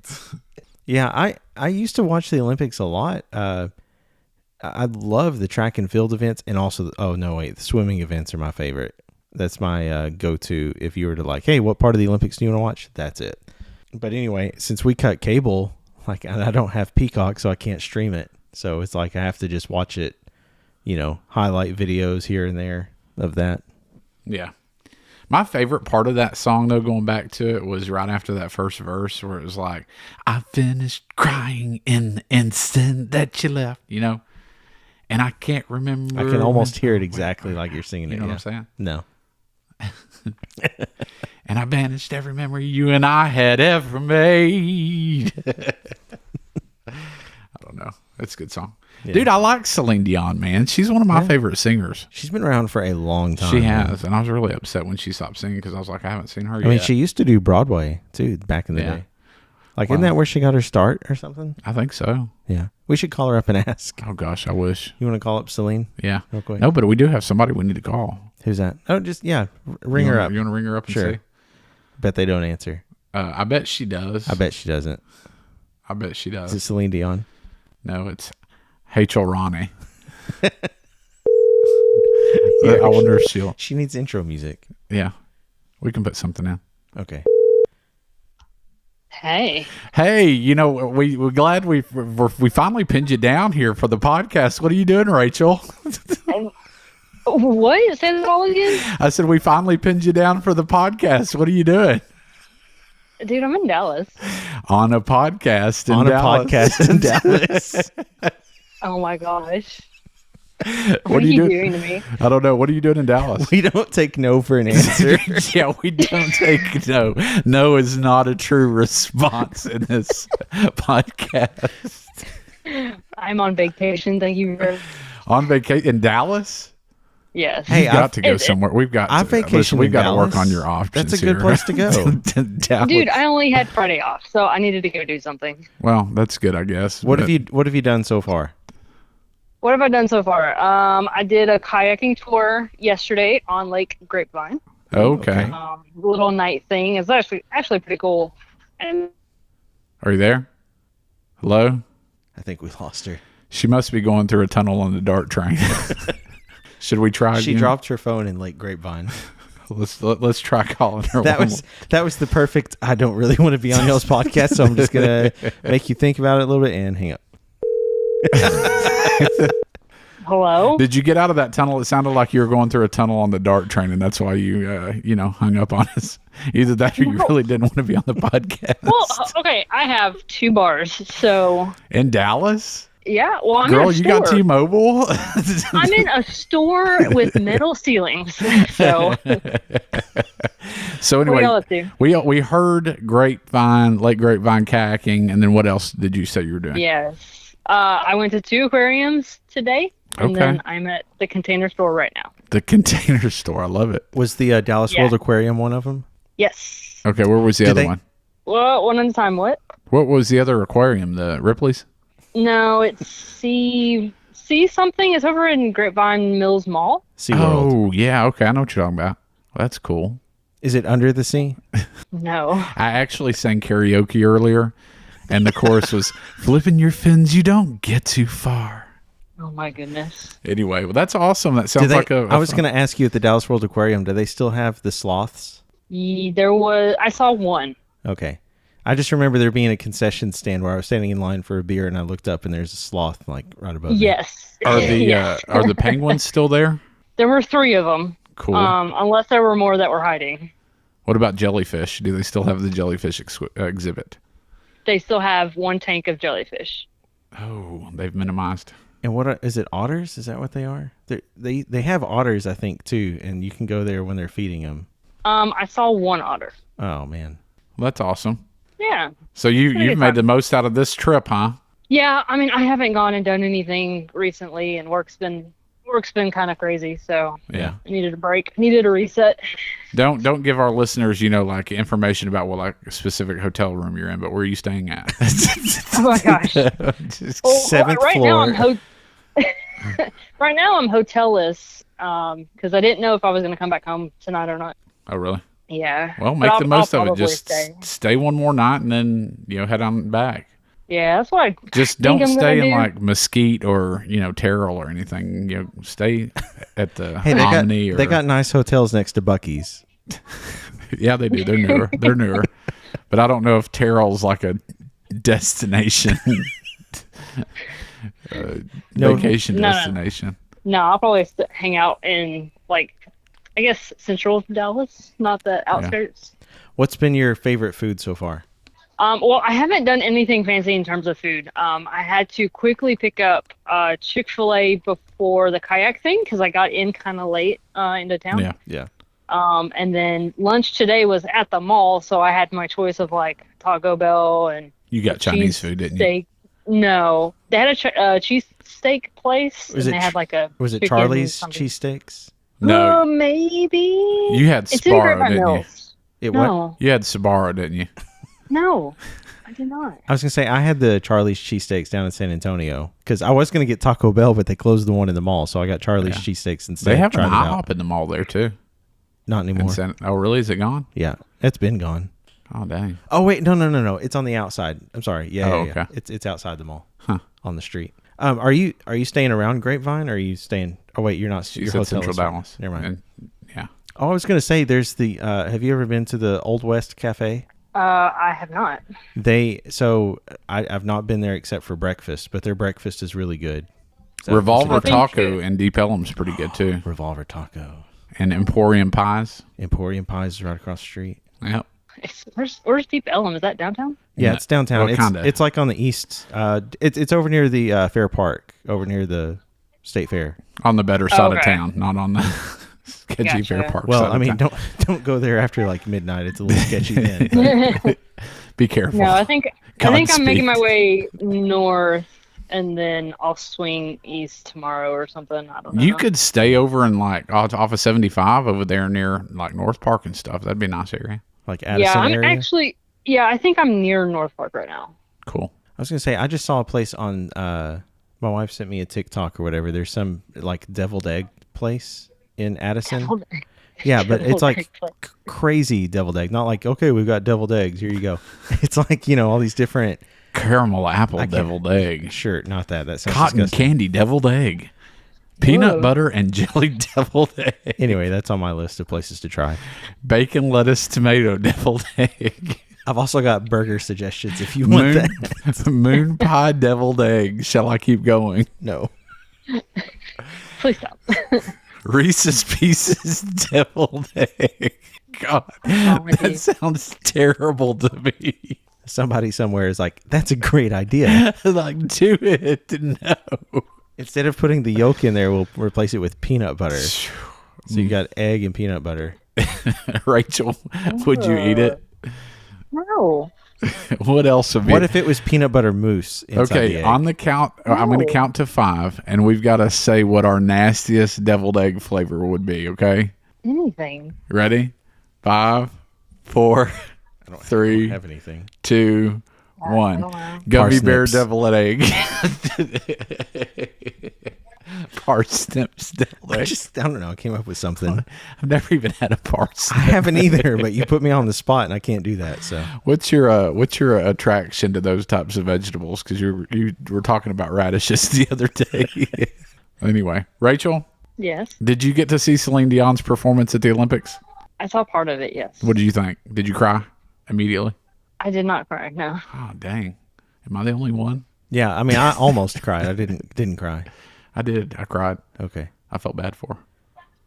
A: Yeah, I used to watch the Olympics a lot. I love the track and field events, and also the swimming events are my favorite. That's my go-to. If you were to hey, what part of the Olympics do you want to watch? That's it. But anyway, since we cut cable, and I don't have Peacock, so I can't stream it. So it's I have to just watch it. Highlight videos here and there of that.
B: Yeah. My favorite part of that song, though, going back to it, was right after that first verse where it was like, I finished crying in the instant that you left, and I can't remember.
A: I can almost hear it exactly like you're singing it.
B: You know
A: yeah.
B: what I'm saying?
A: No.
B: And I banished every memory you and I had ever made. I don't know. It's a good song.
A: Yeah.
B: Dude, I like Celine Dion, man. She's one of my favorite singers.
A: She's been around for a long time.
B: She
A: man.
B: has. And I was really upset when she stopped singing because I was like, I haven't seen her yet.
A: I mean, she used to do Broadway too back in the
B: Yeah.
A: day. Isn't that where she got her start or something?
B: I think so.
A: Yeah. We should call her up and ask.
B: Oh, gosh, I wish.
A: You want to call up Celine
B: Yeah.
A: real quick?
B: No, but we do have somebody we need to call.
A: Who's that? Oh, just, ring her up.
B: You want to ring her up and
A: Sure.
B: see?
A: Bet they don't answer.
B: I bet she does.
A: I bet she doesn't.
B: I bet she
A: Is
B: does.
A: it Celine Dion?
B: No, it's Rachel Ronnie. I wonder if she'll.
A: She needs intro music.
B: Yeah. We can put something in.
A: Okay.
E: Hey.
B: Hey, we're glad we finally pinned you down here for the podcast. What are you doing, Rachel?
E: What? Say that all again?
B: I said we finally pinned you down for the podcast. What are you doing?
E: Dude, I'm in Dallas.
B: On a podcast in
A: On
B: Dallas.
A: a podcast in Dallas.
E: Oh my gosh.
B: What
E: are you
B: doing?
E: doing to me?
B: I don't know. What are you doing in Dallas?
A: We don't take no for an answer.
B: Yeah, we don't take no. No is not a true response in this podcast.
E: I'm on vacation. Thank you very
B: On vacation in Dallas?
E: Yes.
A: Hey,
B: You've got to go somewhere. We've got
A: I've
B: to,
A: vacationed
B: we've
A: in
B: got to work
A: Dallas.
B: on your options.
A: That's a good
B: here.
A: place to go.
B: Dallas.
E: Dude, I only had Friday off, so I needed to go do something.
B: Well, that's good, I guess.
A: What
B: but
A: have you done so far?
E: What have I done so far? I did a kayaking tour yesterday on Lake Grapevine.
B: Okay.
E: Little night thing. It's actually pretty cool. And
B: Are you there? Hello?
A: I think we lost her.
B: She must be going through a tunnel on the DART train. Should we try
A: She
B: again?
A: dropped her phone in Lake Grapevine.
B: Let's try calling her.
A: That was the perfect. I don't really want to be on y'all's podcast, so I'm just gonna make you think about it a little bit and hang up.
E: hello?
B: Did you get out of that tunnel? It sounded like you were going through a tunnel on the DART train, and that's why you hung up on us. Either that or you really didn't want to be on the podcast.
E: Well, okay, I have 2 bars, so
B: In Dallas?
E: yeah. Well, I'm
B: Girl,
E: in a
B: you
E: store.
B: got T-Mobile?
E: I'm in a store with metal ceilings. So
B: So
E: what
B: anyway,
E: y'all up to?
B: we heard Lake Grapevine kayaking, and then what else did you say you were doing?
E: Yes. I went to 2 aquariums today, and
B: Okay.
E: then I'm at the Container Store right now.
B: The Container Store. I love it.
A: Was the Dallas
E: Yeah.
A: World Aquarium one of them?
E: Yes.
B: Okay, where was the
A: Did
B: other
A: they-
B: one?
E: Well, one at a time. What?
B: What was the other aquarium? The Ripley's?
E: No, it's see something. It's over in Grapevine Mills Mall.
A: SeaWorld.
B: Oh, yeah. Okay, I know what you're talking about. Well, that's cool.
A: Is it under the sea?
E: No.
B: I actually sang karaoke earlier, and the chorus was, flipping your fins, you don't get too far.
E: Oh my goodness.
B: Anyway, well, that's awesome. That
A: Do
B: sounds
A: they,
B: like
A: I was going to ask you at the Dallas World Aquarium, do they still have the sloths?
E: I saw one.
A: Okay. I just remember there being a concession stand where I was standing in line for a beer and I looked up and there's a sloth like right above me.
E: Yes.
B: Are the
E: Yes.
B: are the penguins still there?
E: There were 3 of them.
B: Cool.
E: Unless there were more that were hiding.
B: What about jellyfish? Do they still have the jellyfish exhibit?
E: They still have 1 tank of jellyfish.
B: Oh, they've minimized.
A: And is it otters? Is that what they are? They have otters, I think, too, and you can go there when they're feeding them.
E: I saw 1 otter.
A: Oh man.
B: Well, that's awesome.
E: Yeah.
B: So you've
E: good
B: made
E: time.
B: the most out of this trip, huh?
E: Yeah, I mean, I haven't gone and done anything recently, and work's been kind of crazy, so
B: Yeah.
E: I needed a break, needed a reset.
B: Don't give our listeners, like information about what like a specific hotel room you're in, but where are you staying at?
E: Oh my gosh.
B: Just-
E: Well,
A: 7th
E: right
A: floor.
E: Now right now I'm hotelless because I didn't know if I was going to come back home tonight or not.
B: oh, really?
E: Yeah.
B: Well,
E: But
B: make
E: I'll-
B: the most
E: I'll
B: of it.
E: probably
B: Just
E: stay.
B: stay one more night and then head on back.
E: Yeah, that's what I
B: Just
E: think
B: don't
E: I'm
B: stay
E: gonna
B: in
E: do.
B: like Mesquite or Terrell or anything. Stay at the
A: Hey,
B: Omni.
A: they got nice hotels next to Buc-ee's.
B: Yeah, they do. They're newer. But I don't know if Terrell's like a destination,
A: No.
B: vacation
E: No.
B: destination.
E: No, I'll probably hang out in I guess central Dallas, not the outskirts.
A: What's been your favorite food so far?
E: Well, I haven't done anything fancy in terms of food. I had to quickly pick up Chick-fil-A before the kayak thing because I got in kind of late into town.
B: Yeah.
A: Yeah.
E: And then lunch today was at the mall, so I had my choice of Taco Bell and
B: You got Chinese
E: cheese
B: food, didn't you?
E: steak. No, they had a cheese steak place,
A: Was
E: and
A: it
E: they had a
A: Was it
E: chicken
A: Charlie's
E: something.
A: cheesesteaks?
B: No,
E: maybe
B: you had
E: it's in
B: Sbarro,
E: Grapevine
B: didn't you?
E: Mills.
A: It what?
E: No,
B: You had Sbarro, didn't you?
E: no, I did not.
A: I was gonna say I had the Charlie's cheesesteaks down in San Antonio because I was gonna get Taco Bell, but they closed the one in the mall, so I got Charlie's cheesesteaks instead.
B: They have an
A: Tried it out.
B: IHOP in the mall there too.
A: Not
B: In
A: anymore.
B: oh, really? Is it gone?
A: Yeah, it's been gone.
B: Oh, dang.
A: Oh wait, no. It's on the outside. I'm sorry. Yeah,
B: Oh,
A: yeah.
B: okay.
A: It's outside the mall,
B: Huh.
A: on the street. Are you staying around Grapevine? Or are you staying? Oh wait, you're not.
B: You
A: Your
B: said
A: hotel
B: Central
A: is right.
B: Dallas.
A: Never mind.
B: And, yeah.
A: Oh, I was gonna say there's the. Have you ever been to the Old West Cafe?
E: I have not.
A: I've not been there except for breakfast, but their breakfast is really good. So-
B: Revolver
E: Thank
B: Taco
E: you.
B: in Deep Ellum's pretty good too.
A: Revolver Taco.
B: And Emporium Pies.
A: Emporium Pies is right across the street.
B: Yep.
E: Where's Deep Ellum? Is that downtown?
A: Yeah,
B: No.
A: it's downtown.
B: Well, kinda.
A: It's like on the east. It's over near the Fair Park, over near the State Fair.
B: On the better side of
E: Okay.
B: town, not on the sketchy
E: Gotcha.
B: Fair Park
A: Well,
B: side
A: I
B: of
A: mean,
B: town.
A: don't go there after like midnight. It's a little sketchy then. but-
B: Be careful.
E: No, I think I'm making my
B: Godspeed.
E: way north, and then I'll swing east tomorrow or something. I don't know.
B: You could stay over in off of 75 over there near North Park and stuff. That'd be a nice area.
A: like Addison
E: Yeah, I'm
A: area.
E: actually. Yeah, I think I'm near North Park right now.
B: Cool.
A: I was gonna say I just saw a place on My wife sent me a TikTok or whatever. There's some like deviled egg place in Addison.
E: Deviled egg.
A: Yeah, but it's
E: Deviled
A: like
E: egg place.
A: crazy deviled egg. Not like, okay, we've got deviled eggs. Here you go. It's like, all these different.
B: Caramel apple
A: can't-
B: deviled egg.
A: Sure, not that. That sounds
B: Cotton
A: disgusting.
B: candy deviled egg. Peanut
E: Whoa.
B: butter and jelly deviled egg.
A: Anyway, that's on my list of places to try.
B: Bacon, lettuce, tomato deviled egg.
A: I've also got burger suggestions if you want that.
B: Moon pie deviled egg. Shall I keep going?
A: No.
E: Please stop.
B: Reese's Pieces deviled egg. God,
E: wrong with
B: that
E: you?
B: sounds terrible to me.
A: Somebody somewhere is like, that's a great idea.
B: Like, do it. No.
A: Instead of putting the yolk in there, we'll replace it with peanut butter. So you got egg and peanut butter.
B: Rachel, would you eat it?
E: No.
B: What else would be?
A: What if it was peanut butter mousse inside the
B: Okay,
A: egg?
B: on the count, I'm going to
E: No.
B: count to 5, and we've got to say what our nastiest deviled egg flavor would be, okay?
E: Anything.
B: Ready? 5, 4,
A: I don't
B: 3,
A: have anything.
B: 2,
E: I
B: 1.
E: don't know.
B: Gummy bear
A: Parsnips.
B: deviled egg. Parsnips deviled egg.
A: I don't know. I came up with something.
B: I've never even had a parsnip.
A: I haven't either, but you put me on the spot and I can't do that. So
B: What's your attraction to those types of vegetables? Because you were talking about radishes the other day. Anyway, Rachel,
E: Yes.
B: did you get to see Celine Dion's performance at the Olympics?
E: I saw part of it, yes.
B: What did you think? Did you cry immediately?
E: I did not cry, no.
B: Oh, dang. Am I the only one?
A: yeah, I mean, I almost cried. I didn't cry.
B: I did. I cried.
A: Okay.
B: I felt bad for her.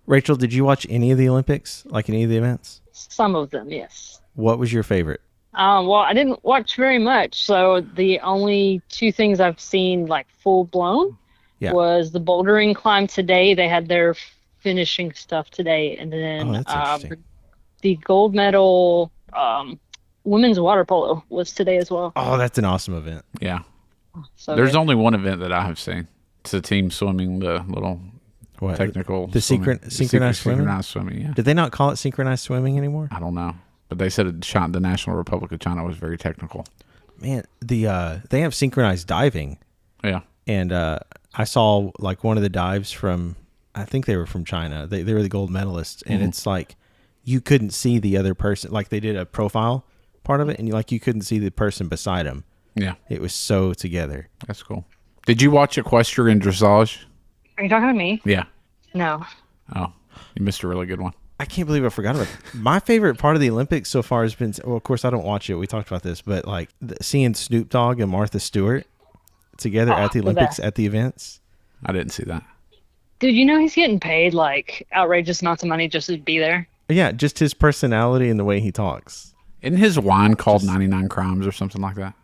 A: Rachel, did you watch any of the Olympics? Like any of the events?
E: Some of them, yes.
A: What was your favorite?
E: Well, I didn't watch very much, so the only two things I've seen like full blown
A: Yeah.
E: was the bouldering climb today. They had their finishing stuff today, and then
A: Oh, that's interesting.
E: the gold medal women's water polo was today as well.
A: Oh, that's an awesome event.
B: Yeah.
E: So
B: There's
E: good.
B: only one event that I have seen. It's the team swimming, the little
A: What?
B: technical.
A: The
B: swimming.
A: synchronized swimming?
B: Synchronized swimming, yeah.
A: Did they not call it synchronized swimming anymore?
B: I don't know. But they said the National Republic of China was very technical.
A: Man, they have synchronized diving.
B: Yeah.
A: And I saw like one of the dives from, I think they were from China. They were the gold medalists, and it's like you couldn't see the other person. Like they did a profile part of it, and you couldn't see the person beside him.
B: Yeah.
A: It was so together.
B: That's cool. Did you watch Equestrian Dressage?
E: Are you talking to me?
B: Yeah.
E: No.
B: Oh, you missed a really good one.
A: I can't believe I forgot about it. My favorite part of the Olympics so far has been, well, of course I don't watch it. We talked about this, but like seeing Snoop Dogg and Martha Stewart together at the
E: the
A: Olympics
E: best.
A: at the events.
B: I didn't see that.
E: Dude, you know he's getting paid like outrageous amounts of money just to be there.
A: Yeah, just his personality and the way he talks.
B: Isn't his wine called 99 Crimes or something like that?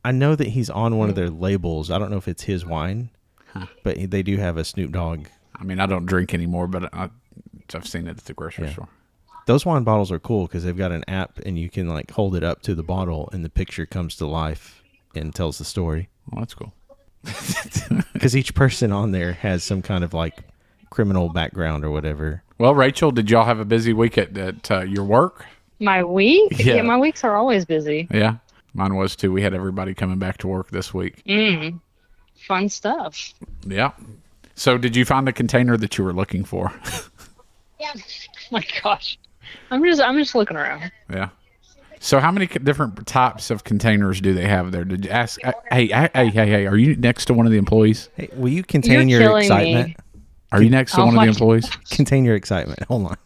A: I know that he's on one of their labels. I don't know if it's his wine, but they do have a Snoop Dogg.
B: I mean, I don't drink anymore, but I've seen it at the grocery
A: Yeah.
B: store.
A: Those wine bottles are cool because they've got an app and you can like hold it up to the bottle and the picture comes to life and tells the story.
B: Well, that's cool.
A: Because each person on there has some kind of like criminal background or whatever.
B: Well, Rachel, did y'all have a busy week at your work?
E: My week?
B: Yeah.
E: Yeah, my weeks are always busy.
B: Yeah, mine was too. We had everybody coming back to work this week.
E: Fun stuff.
B: Yeah. So did you find the container that you were looking for?
E: Yeah. My gosh. I'm just looking around.
B: Yeah. So how many different types of containers do they have there? Did you ask? Hey, are you next to one of the employees?
A: Hey, will you contain
E: You're
A: your
E: killing
A: excitement?
E: me.
B: Are you next to
E: Oh
B: one of
E: my
B: the employees?
A: Contain your excitement. Hold on.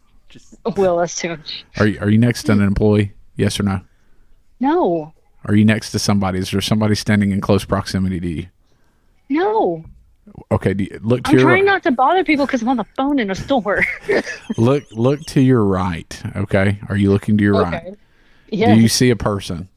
E: Will, that's too much.
B: Are you next to an employee? Yes or no?
E: No.
B: Are you next to somebody? Is there somebody standing in close proximity to you?
E: No.
B: Okay, look to
E: I'm
B: your
E: trying not to bother people because I'm on the phone in a store.
B: look to your right. Okay, are you looking to your right?
E: Okay. Yes.
B: Do you see a person?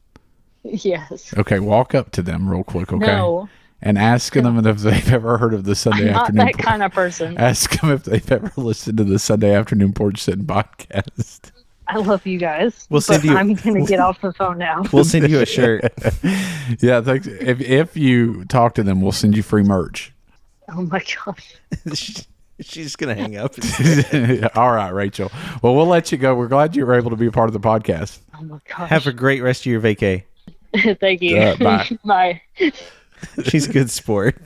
E: Yes.
B: Okay, walk up to them real quick. Okay,
E: No.
B: and ask them if they've ever heard of the Sunday
E: I'm not
B: afternoon.
E: that kind of person.
B: Ask them if they've ever listened to the Sunday Afternoon Porch Sitting podcast.
E: I love you guys.
A: We'll send
E: but
A: you-
E: I'm going to get off the phone now.
A: We'll send you a shirt.
B: Yeah, thanks. If you talk to them, we'll send you free merch.
E: Oh my gosh.
A: She's going to hang up.
B: All right, Rachel. Well, we'll let you go. We're glad you were able to be a part of the podcast.
E: Oh my gosh.
A: Have a great rest of your vacay.
E: Thank you.
B: Bye.
E: Bye.
A: She's a good sport.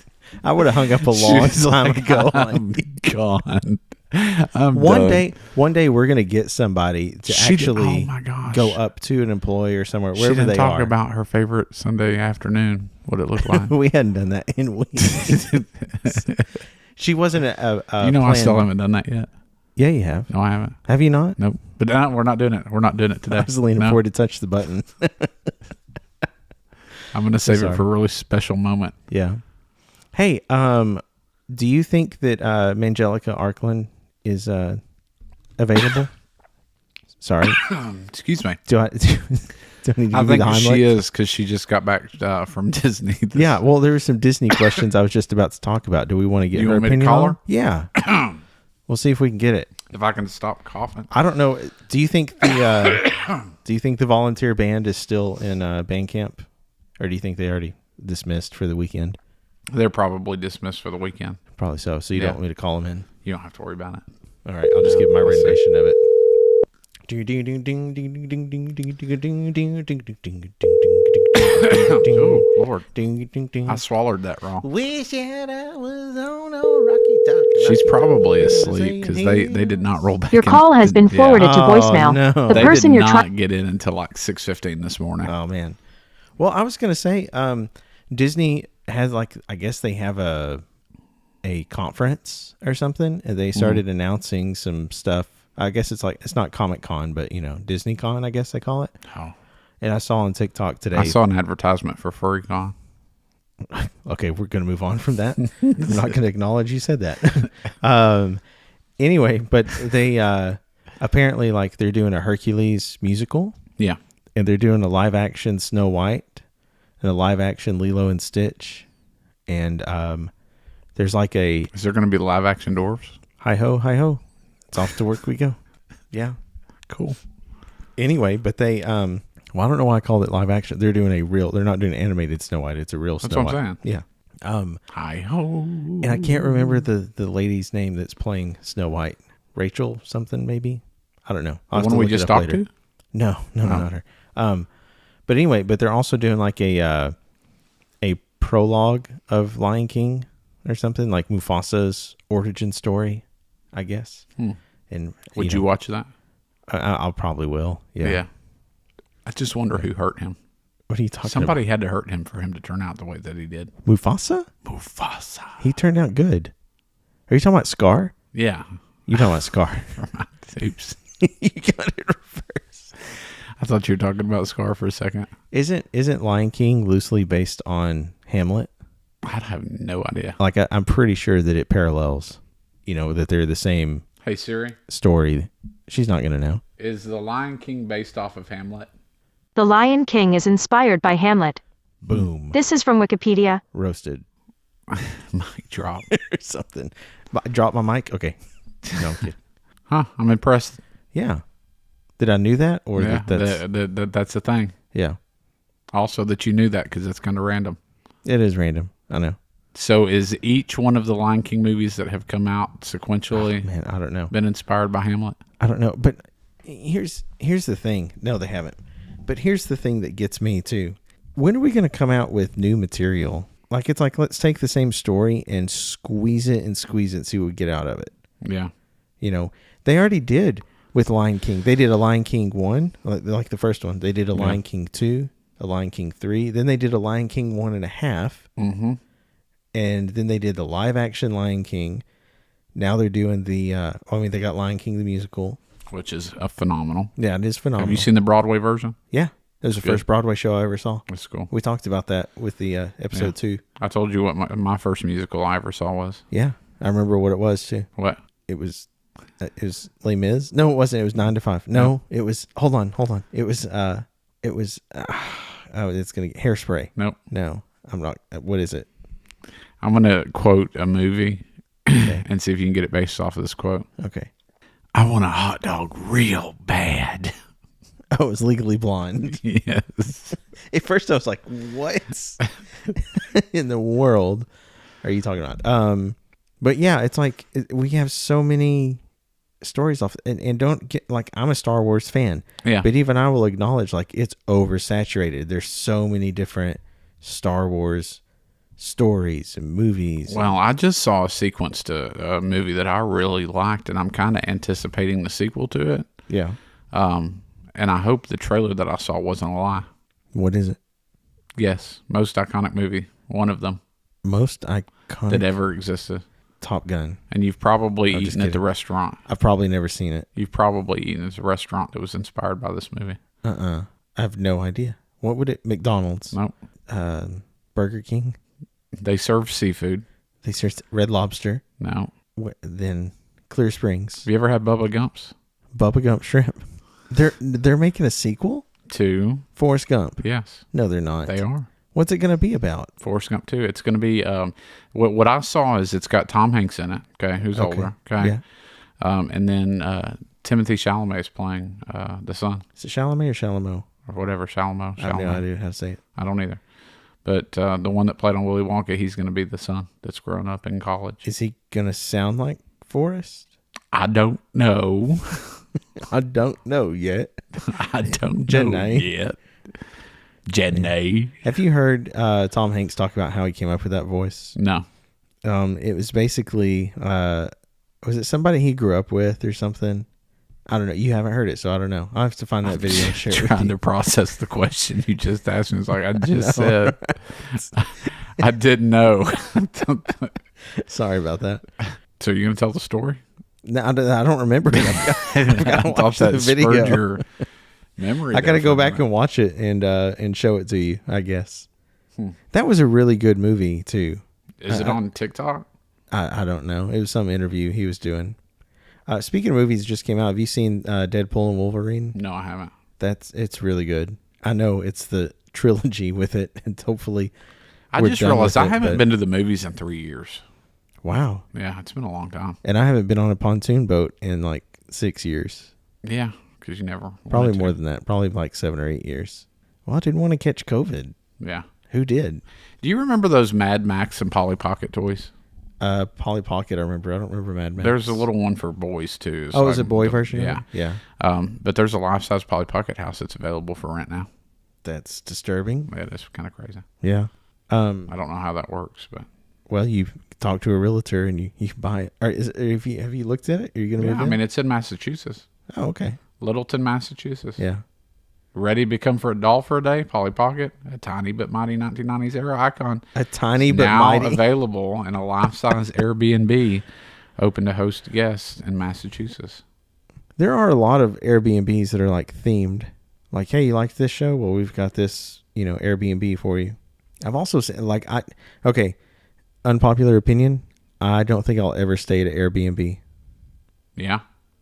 A: I would have hung up a long time ago.
B: I'm gone. I'm
A: One
B: done.
A: day we're gonna get somebody to actually
B: oh my gosh.
A: go up to an employee or somewhere
B: She
A: wherever
B: didn't
A: they
B: talk
A: are.
B: about her favorite Sunday afternoon. What it looked like.
A: We hadn't done that in weeks. She wasn't a
B: I still haven't done that yet.
A: Yeah, you have.
B: No, I haven't.
A: Have you not?
B: Nope. But we're not doing it. We're not doing it today.
A: I was leaning
B: No.
A: forward to touch the button.
B: I'm going to save
A: Sorry.
B: it for a really special moment.
A: Yeah. Hey, do you think that Mangelica Arkland is available? Sorry.
B: Excuse me.
A: Do I need to
B: I
A: give you
B: think
A: the Heimlich?
B: she is because she just got back from Disney.
A: Yeah, well, there were some Disney questions I was just about to talk about. Do we want to get
B: You
A: her
B: want me to
A: opinion
B: call
A: on
B: her?
A: them? Yeah. We'll see if we can get it.
B: If I can stop coughing.
A: I don't know. Do you think the volunteer band is still in band camp, or do you think they already dismissed for the weekend?
B: They're probably dismissed for the weekend.
A: Probably so. So you don't want me to call them in?
B: You don't have to worry about it.
A: All right, I'll just give my rendition of it.
B: Oh, Lord. I
A: I
B: swallowed that wrong.
A: wish that I was on a Rocky Top.
B: She's probably asleep because they did not roll back.
F: Your call has been forwarded to
A: Oh,
F: voicemail.
A: no.
F: The
B: They
F: person
B: did
F: you're
B: not
F: trying.
B: get in until like 6:15 this morning.
A: Oh man. Well, I was gonna say, Disney has I guess they have a conference or something, and they started announcing some stuff. I guess it's not Comic-Con, but Disney Con, I guess they call it.
B: Oh.
A: And I saw on TikTok today.
B: I saw an advertisement for FurryCon.
A: Okay, we're going to move on from that. I'm not going to acknowledge you said that. Anyway, but they apparently they're doing a Hercules musical,
B: Yeah.
A: and they're doing a live action Snow White and a live action Lilo and Stitch, and there's
B: Is there going to be live action dwarfs?
A: hi ho, it's off to work we go. Yeah,
B: Cool.
A: anyway, but they well, I don't know why I called it live action. They're not doing animated Snow White. It's a real
B: That's
A: Snow
B: what
A: White.
B: I'm
A: Yeah.
B: Hi ho.
A: And I can't remember the lady's name that's playing Snow White. Rachel something maybe. I don't know. I'll have
B: The
A: to
B: one we
A: look it
B: just
A: up
B: talked
A: later.
B: to?
A: No, not her. But anyway, they're also doing a prologue of Lion King or something, like Mufasa's origin story, I guess. And
B: Would you watch that?
A: I'll probably will. Yeah.
B: I just wonder who hurt him.
A: What are you talking
B: Somebody had to hurt him for him to turn out the way that he did.
A: about? Mufasa?
B: Mufasa.
A: He turned out good. Are you talking about Scar?
B: Yeah.
A: You talking about Scar?
B: Oops.
A: You got it reversed.
B: I thought you were talking about Scar for a second.
A: Isn't Lion King loosely based on Hamlet?
B: I have no idea.
A: I'm pretty sure that it parallels, that they're the same
B: Hey Siri,
A: story. She's not going to know.
B: is The Lion King based off of Hamlet?
F: The Lion King is inspired by Hamlet.
A: Boom.
F: This is from Wikipedia.
A: Roasted
B: Mic drop.
A: or something. Drop my mic? Okay. No, I'm kidding.
B: Huh? I'm impressed.
A: Yeah. Did I knew that? Or
B: Yeah,
A: that's...
B: that's the thing.
A: Yeah.
B: Also, that you knew that because that's kind of random.
A: It is random. I know.
B: So, is each one of the Lion King movies that have come out sequentially
A: Man, I don't know.
B: been inspired by Hamlet?
A: I don't know. But here's the thing. No, they haven't. But here's the thing that gets me too. When are we going to come out with new material? It's like, let's take the same story and squeeze it and see what we get out of it.
B: Yeah.
A: They already did with Lion King. They did a Lion King 1, like the first one. They did a Lion King 2, a Lion King 3. Then they did a Lion King 1.5.
B: Mm-hmm.
A: And then they did the live action Lion King. Now they're doing they got Lion King the musical.
B: Which is a phenomenal.
A: Yeah, it is phenomenal.
B: Have you seen the Broadway version?
A: Yeah. It was the first Broadway show I ever saw.
B: That's cool.
A: We talked about that with the episode 2.
B: I told you what my first musical I ever saw was.
A: Yeah. I remember what it was too.
B: What?
A: It was Les Mis. No, it wasn't. It was 9 to 5. No, it was, hold on. It was, it's going to get Hairspray.
B: Nope.
A: No, I'm not. What is it?
B: I'm going to quote a movie and see if you can get it based off of this quote.
A: Okay.
B: I want a hot dog real bad.
A: Oh, it was Legally Blonde.
B: Yes.
A: At first I was like, what in the world are you talking about? But yeah, it's like we have so many stories off and don't get I'm a Star Wars fan.
B: Yeah.
A: But even I will acknowledge it's oversaturated. There's so many different Star Wars stories and movies.
B: Well, I just saw a sequence to a movie that I really liked, and I'm kind of anticipating the sequel to it.
A: Yeah.
B: And I hope the trailer that I saw wasn't a lie.
A: What is it?
B: Yes, most iconic movie, one of them
A: Most iconic
B: that ever existed.
A: Top Gun.
B: And you've probably
A: just
B: eaten at the
A: kidding.
B: restaurant.
A: I've probably never seen it.
B: You've probably eaten at a restaurant that was inspired by this movie.
A: I have no idea. What would it? McDonald's.
B: Nope.
A: Burger King.
B: They serve seafood.
A: They serve Red Lobster.
B: No.
A: Then Clear Springs.
B: Have you ever had Bubba Gump's?
A: Bubba Gump Shrimp. They're making a sequel?
B: To
A: Forrest Gump.
B: Yes.
A: No, they're not.
B: They are.
A: What's it going to be about?
B: Forrest Gump 2. It's going to be, what I saw is it's got Tom Hanks in it, okay, who's older, okay?
A: Yeah.
B: And then Timothy Chalamet is playing the son,
A: Is it Chalamet or Chalamet?
B: or whatever, Chalamet.
A: I have no idea how to say it.
B: I don't either. But the one that played on Willy Wonka, he's going to be the son that's grown up in college.
A: Is he going to sound like Forrest?
B: I don't know.
A: I don't know yet.
B: I don't know
A: Jenny.
B: yet. Jenny.
A: Have you heard Tom Hanks talk about how he came up with that voice?
B: No.
A: It was basically, was it somebody he grew up with or something? I don't know. You haven't heard it, so I don't know. I'll have to find that video and share it with
B: Trying
A: you.
B: to process the question you just asked me. It's like I just said. I didn't know.
A: Sorry about that.
B: So you're going to tell the story?
A: No, I don't remember it. I've got to
B: I thought
A: watch
B: that
A: the
B: spurred
A: video.
B: your memory.
A: I got to
B: there
A: go
B: for a
A: back
B: minute.
A: and watch it and show it to you, I guess. That was a really good movie, too.
B: Is it on TikTok?
A: I don't know. It was some interview he was doing. Speaking of movies that just came out, have you seen Deadpool and Wolverine?
B: No, I haven't.
A: It's really good. I know it's the trilogy with it, and hopefully
B: I
A: we're
B: just
A: done
B: realized
A: with
B: I
A: it,
B: haven't
A: but-
B: been to the movies in 3 years.
A: Wow.
B: Yeah, it's been a long time.
A: And I haven't been on a pontoon boat in like 6 years.
B: Yeah, because you never
A: Probably
B: wanted to.
A: more than that. Probably like 7 or 8 years. Well, I didn't want to catch COVID.
B: Yeah.
A: Who did?
B: Do you remember those Mad Max and Polly Pocket toys?
A: Polly Pocket, I remember. I don't remember Mad Max.
B: There's a little one for boys too.
A: Oh, is it boy version? of
B: Yeah.
A: it? Yeah.
B: But there's a life-size Polly Pocket house that's available for rent now.
A: That's disturbing.
B: Yeah, that's kind of crazy.
A: Yeah.
B: I don't know how that works, but
A: Well, you talk to a realtor and you buy it. Or have you looked at it? Are you going to
B: yeah,
A: move
B: I
A: in?
B: mean, it's in Massachusetts,
A: Oh, okay.
B: Littleton, Massachusetts.
A: Yeah.
B: Ready to become for a doll for a day? Polly Pocket, a tiny but mighty 1990s era icon.
A: A tiny but
B: now
A: mighty.
B: available in a life-size Airbnb, open to host guests in Massachusetts.
A: There are a lot of Airbnbs that are like themed. Like, hey, you like this show? Well, we've got this, Airbnb for you. I've also seen, unpopular opinion. I don't think I'll ever stay at an Airbnb.
B: Yeah.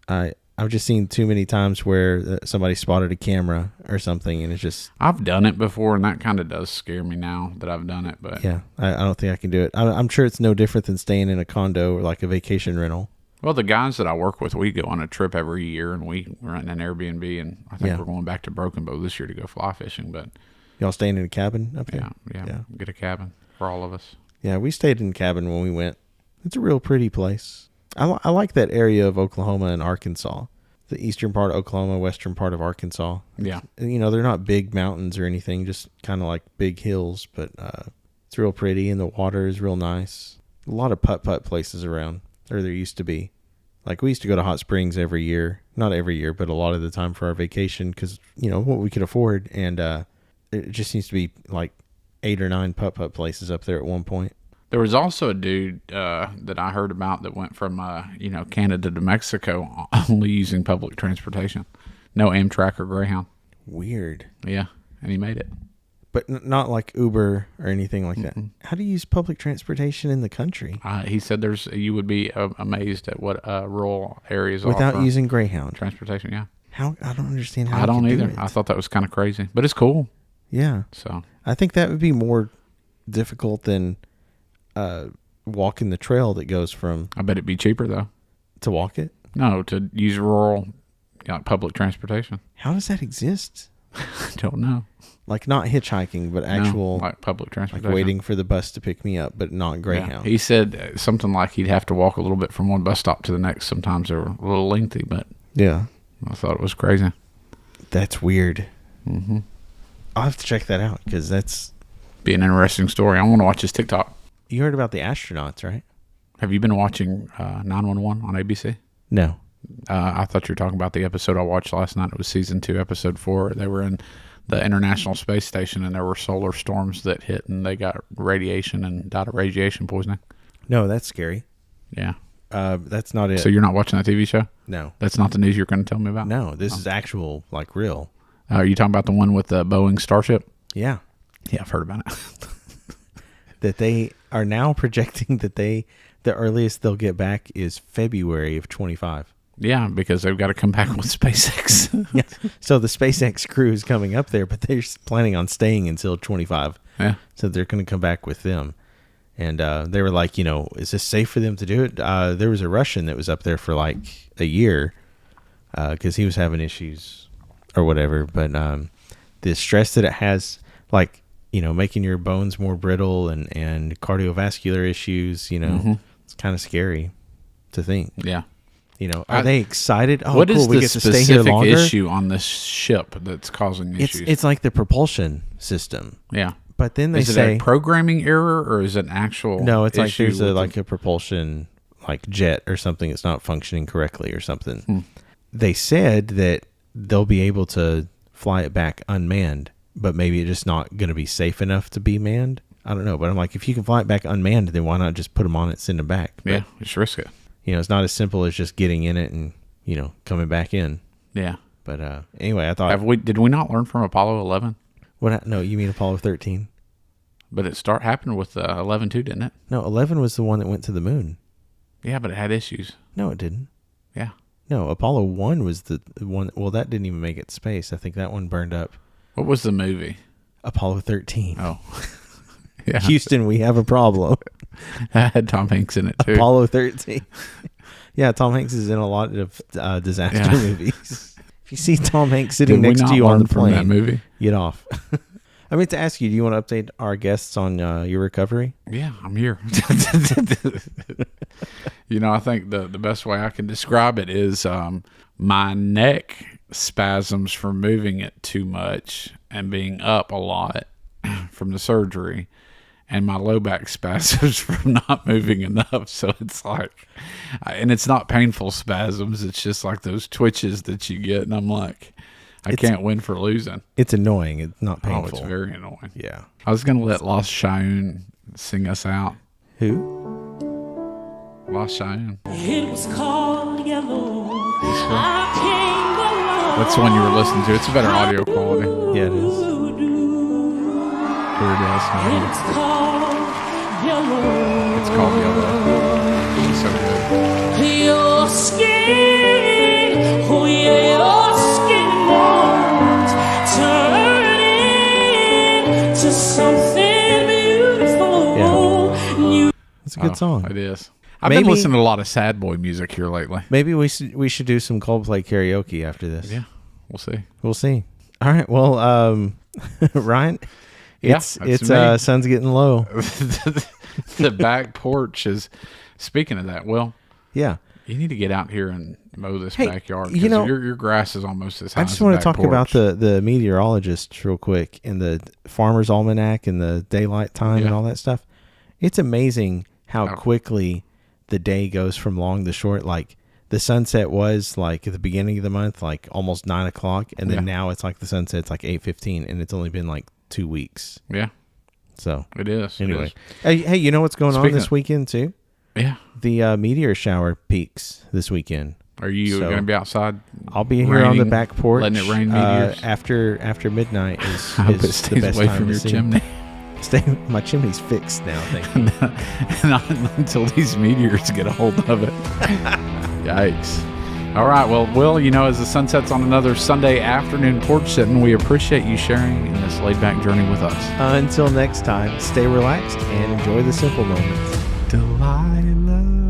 A: I've just seen too many times where somebody spotted a camera or something, and it's just,
B: I've done it before, and that kind of does scare me now that I've done it. But
A: yeah, I don't think I can do it. I'm sure it's no different than staying in a condo or like a vacation rental.
B: well, the guys that I work with, we go on a trip every year, and we rent an Airbnb, and I think
A: Yeah.
B: we're going back to Broken Bow this year to go fly fishing. But
A: Y'all staying in a cabin up there?
B: yeah, get a cabin for all of us.
A: Yeah, we stayed in a cabin when we went. It's a real pretty place. I like that area of Oklahoma and Arkansas. The eastern part of Oklahoma, western part of Arkansas.
B: Yeah.
A: They're not big mountains or anything, just kind of like big hills, but it's real pretty and the water is real nice. A lot of putt-putt places around, or there used to be. Like we used to go to Hot Springs every year. Not every year, but a lot of the time for our vacation because, what we could afford. And it just seems to be like 8 or 9 putt-putt places up there at one point.
B: There was also a dude that I heard about that went from Canada to Mexico only using public transportation, no Amtrak or Greyhound.
A: Weird.
B: Yeah, and he made it.
A: But not like Uber or anything like that. How do you use public transportation in the country
B: He said you would be amazed at what rural areas
A: without
B: offer
A: using Greyhound?
B: transportation. Yeah,
A: How? I don't understand how
B: I
A: you
B: don't
A: can do
B: either.
A: it.
B: I thought that was kind of crazy, but it's cool.
A: Yeah.
B: So
A: I think that would be more difficult than walking the trail that goes from
B: I bet it'd be cheaper though.
A: to walk it.
B: No, to use rural public transportation.
A: How does that exist?
B: I don't know.
A: Like not hitchhiking, but
B: No,
A: actual
B: like public
A: like
B: transportation.
A: waiting for the bus to pick me up, but not
B: Yeah.
A: Greyhound.
B: He said something like he'd have to walk a little bit from one bus stop to the next. Sometimes they were a little lengthy, but
A: Yeah.
B: I thought it was crazy.
A: That's weird. Mm-hmm. I'll have to check that out because that's
B: Be an interesting story. I want to watch his TikTok.
A: You heard about the astronauts, right?
B: Have you been watching 911 on ABC?
A: No.
B: I thought you were talking about the episode I watched last night. It was season 2, episode 4. They were in the International Space Station, and there were solar storms that hit, and they got radiation and died of radiation poisoning.
A: No, that's scary.
B: Yeah.
A: That's not it.
B: So you're not watching that TV show?
A: No.
B: That's not the news you're going to tell me about?
A: No, this is actual, like, real.
B: Are you talking about the one with the Boeing Starship?
A: Yeah.
B: Yeah, I've heard about it.
A: That they are now projecting that the earliest they'll get back is February of 25.
B: Yeah, because they've got to come back with SpaceX.
A: Yeah. So the SpaceX crew is coming up there, but they're planning on staying until 25.
B: Yeah.
A: So they're going to come back with them. And they were like, is this safe for them to do it? There was a Russian that was up there for like a year because he was having issues or whatever. But the stress that it has, like, making your bones more brittle and cardiovascular issues, it's kind of scary to think.
B: Yeah.
A: Are they excited? Oh,
B: what
A: cool,
B: is
A: we
B: the
A: get to stay here
B: specific
A: longer?
B: issue on this ship that's causing issues?
A: It's like the propulsion system.
B: Yeah.
A: But then they
B: is it
A: say
B: a programming error or is it an actual
A: no, it's like
B: issue
A: there's
B: with
A: a propulsion like jet or something that's not functioning correctly or something. They said that they'll be able to fly it back unmanned, but maybe it's just not going to be safe enough to be manned. I don't know, but I'm like, if you can fly it back unmanned, then why not just put them on it, send them back? But,
B: yeah, just risk it.
A: It's not as simple as just getting in it and coming back in.
B: Yeah.
A: But anyway, I thought
B: did we not learn from Apollo 11?
A: What? No, you mean Apollo 13?
B: But it happened with 11 too, didn't it?
A: No, 11 was the one that went to the moon.
B: Yeah, but it had issues.
A: No, it didn't.
B: Yeah.
A: No, Apollo 1 was the one. Well, that didn't even make it to space. I think that one burned up.
B: What was the movie?
A: Apollo 13.
B: Oh. Yeah.
A: Houston, we have a problem.
B: That had Tom Hanks in it too.
A: Apollo 13. Yeah, Tom Hanks is in a lot of disaster movies. If you see Tom Hanks sitting next to you on the plane,
B: that movie?
A: Get off. I meant to ask you, do you want to update our guests on your recovery?
B: Yeah, I'm here. I think the best way I can describe it is my neck spasms from moving it too much and being up a lot from the surgery, and my low back spasms from not moving enough. So it's like, and it's not painful spasms. It's just like those twitches that you get. And I'm like, I can't win for losing.
A: It's annoying. It's not painful.
B: Oh, it's very annoying.
A: Yeah.
B: I was going to let Lost Cheyenne sing us out.
A: Who?
B: Lost Cheyenne.
G: It was called yellow. I can't go on.
B: That's the one you were listening to. It's a better audio quality.
A: Yeah, it is.
B: Here it is.
G: It's called yellow.
B: It's called Yellow. She's so good.
G: Your skin, oh yeah, your skin won't turn into something beautiful.
A: Yeah. It's a good song.
B: It is. I've been listening to a lot of sad boy music here lately.
A: Maybe we should do some Coldplay karaoke after this.
B: Yeah, we'll see.
A: We'll see. All right. Well, Ryan, it's sun's getting low.
B: The back porch is. Speaking of that, well,
A: yeah,
B: you need to get out here and mow this backyard. Your grass is almost as high.
A: I just want to talk about the meteorologists real quick and the Farmer's Almanac and the daylight time and all that stuff. It's amazing how quickly the day goes from long to short. Like the sunset was like at the beginning of the month, like almost 9 o'clock, and then now it's like the sunset's like 8:15, and it's only been like 2 weeks.
B: Yeah,
A: so
B: it is.
A: Anyway, hey, you know what's going on this weekend too?
B: Yeah,
A: the meteor shower peaks this weekend.
B: Are you going to be outside?
A: I'll be here on the back porch,
B: letting it rain meteors
A: after midnight. Is
B: I hope it stays
A: the best
B: away
A: time
B: from
A: to
B: your
A: see.
B: chimney.
A: My chimney's fixed now, thank you.
B: Not until these meteors get a hold of it. Yikes. All right, well, Will, as the sun sets on another Sunday afternoon porch sitting, we appreciate you sharing in this laid-back journey with us.
A: Until next time, stay relaxed and enjoy the simple moments.
B: Delilah.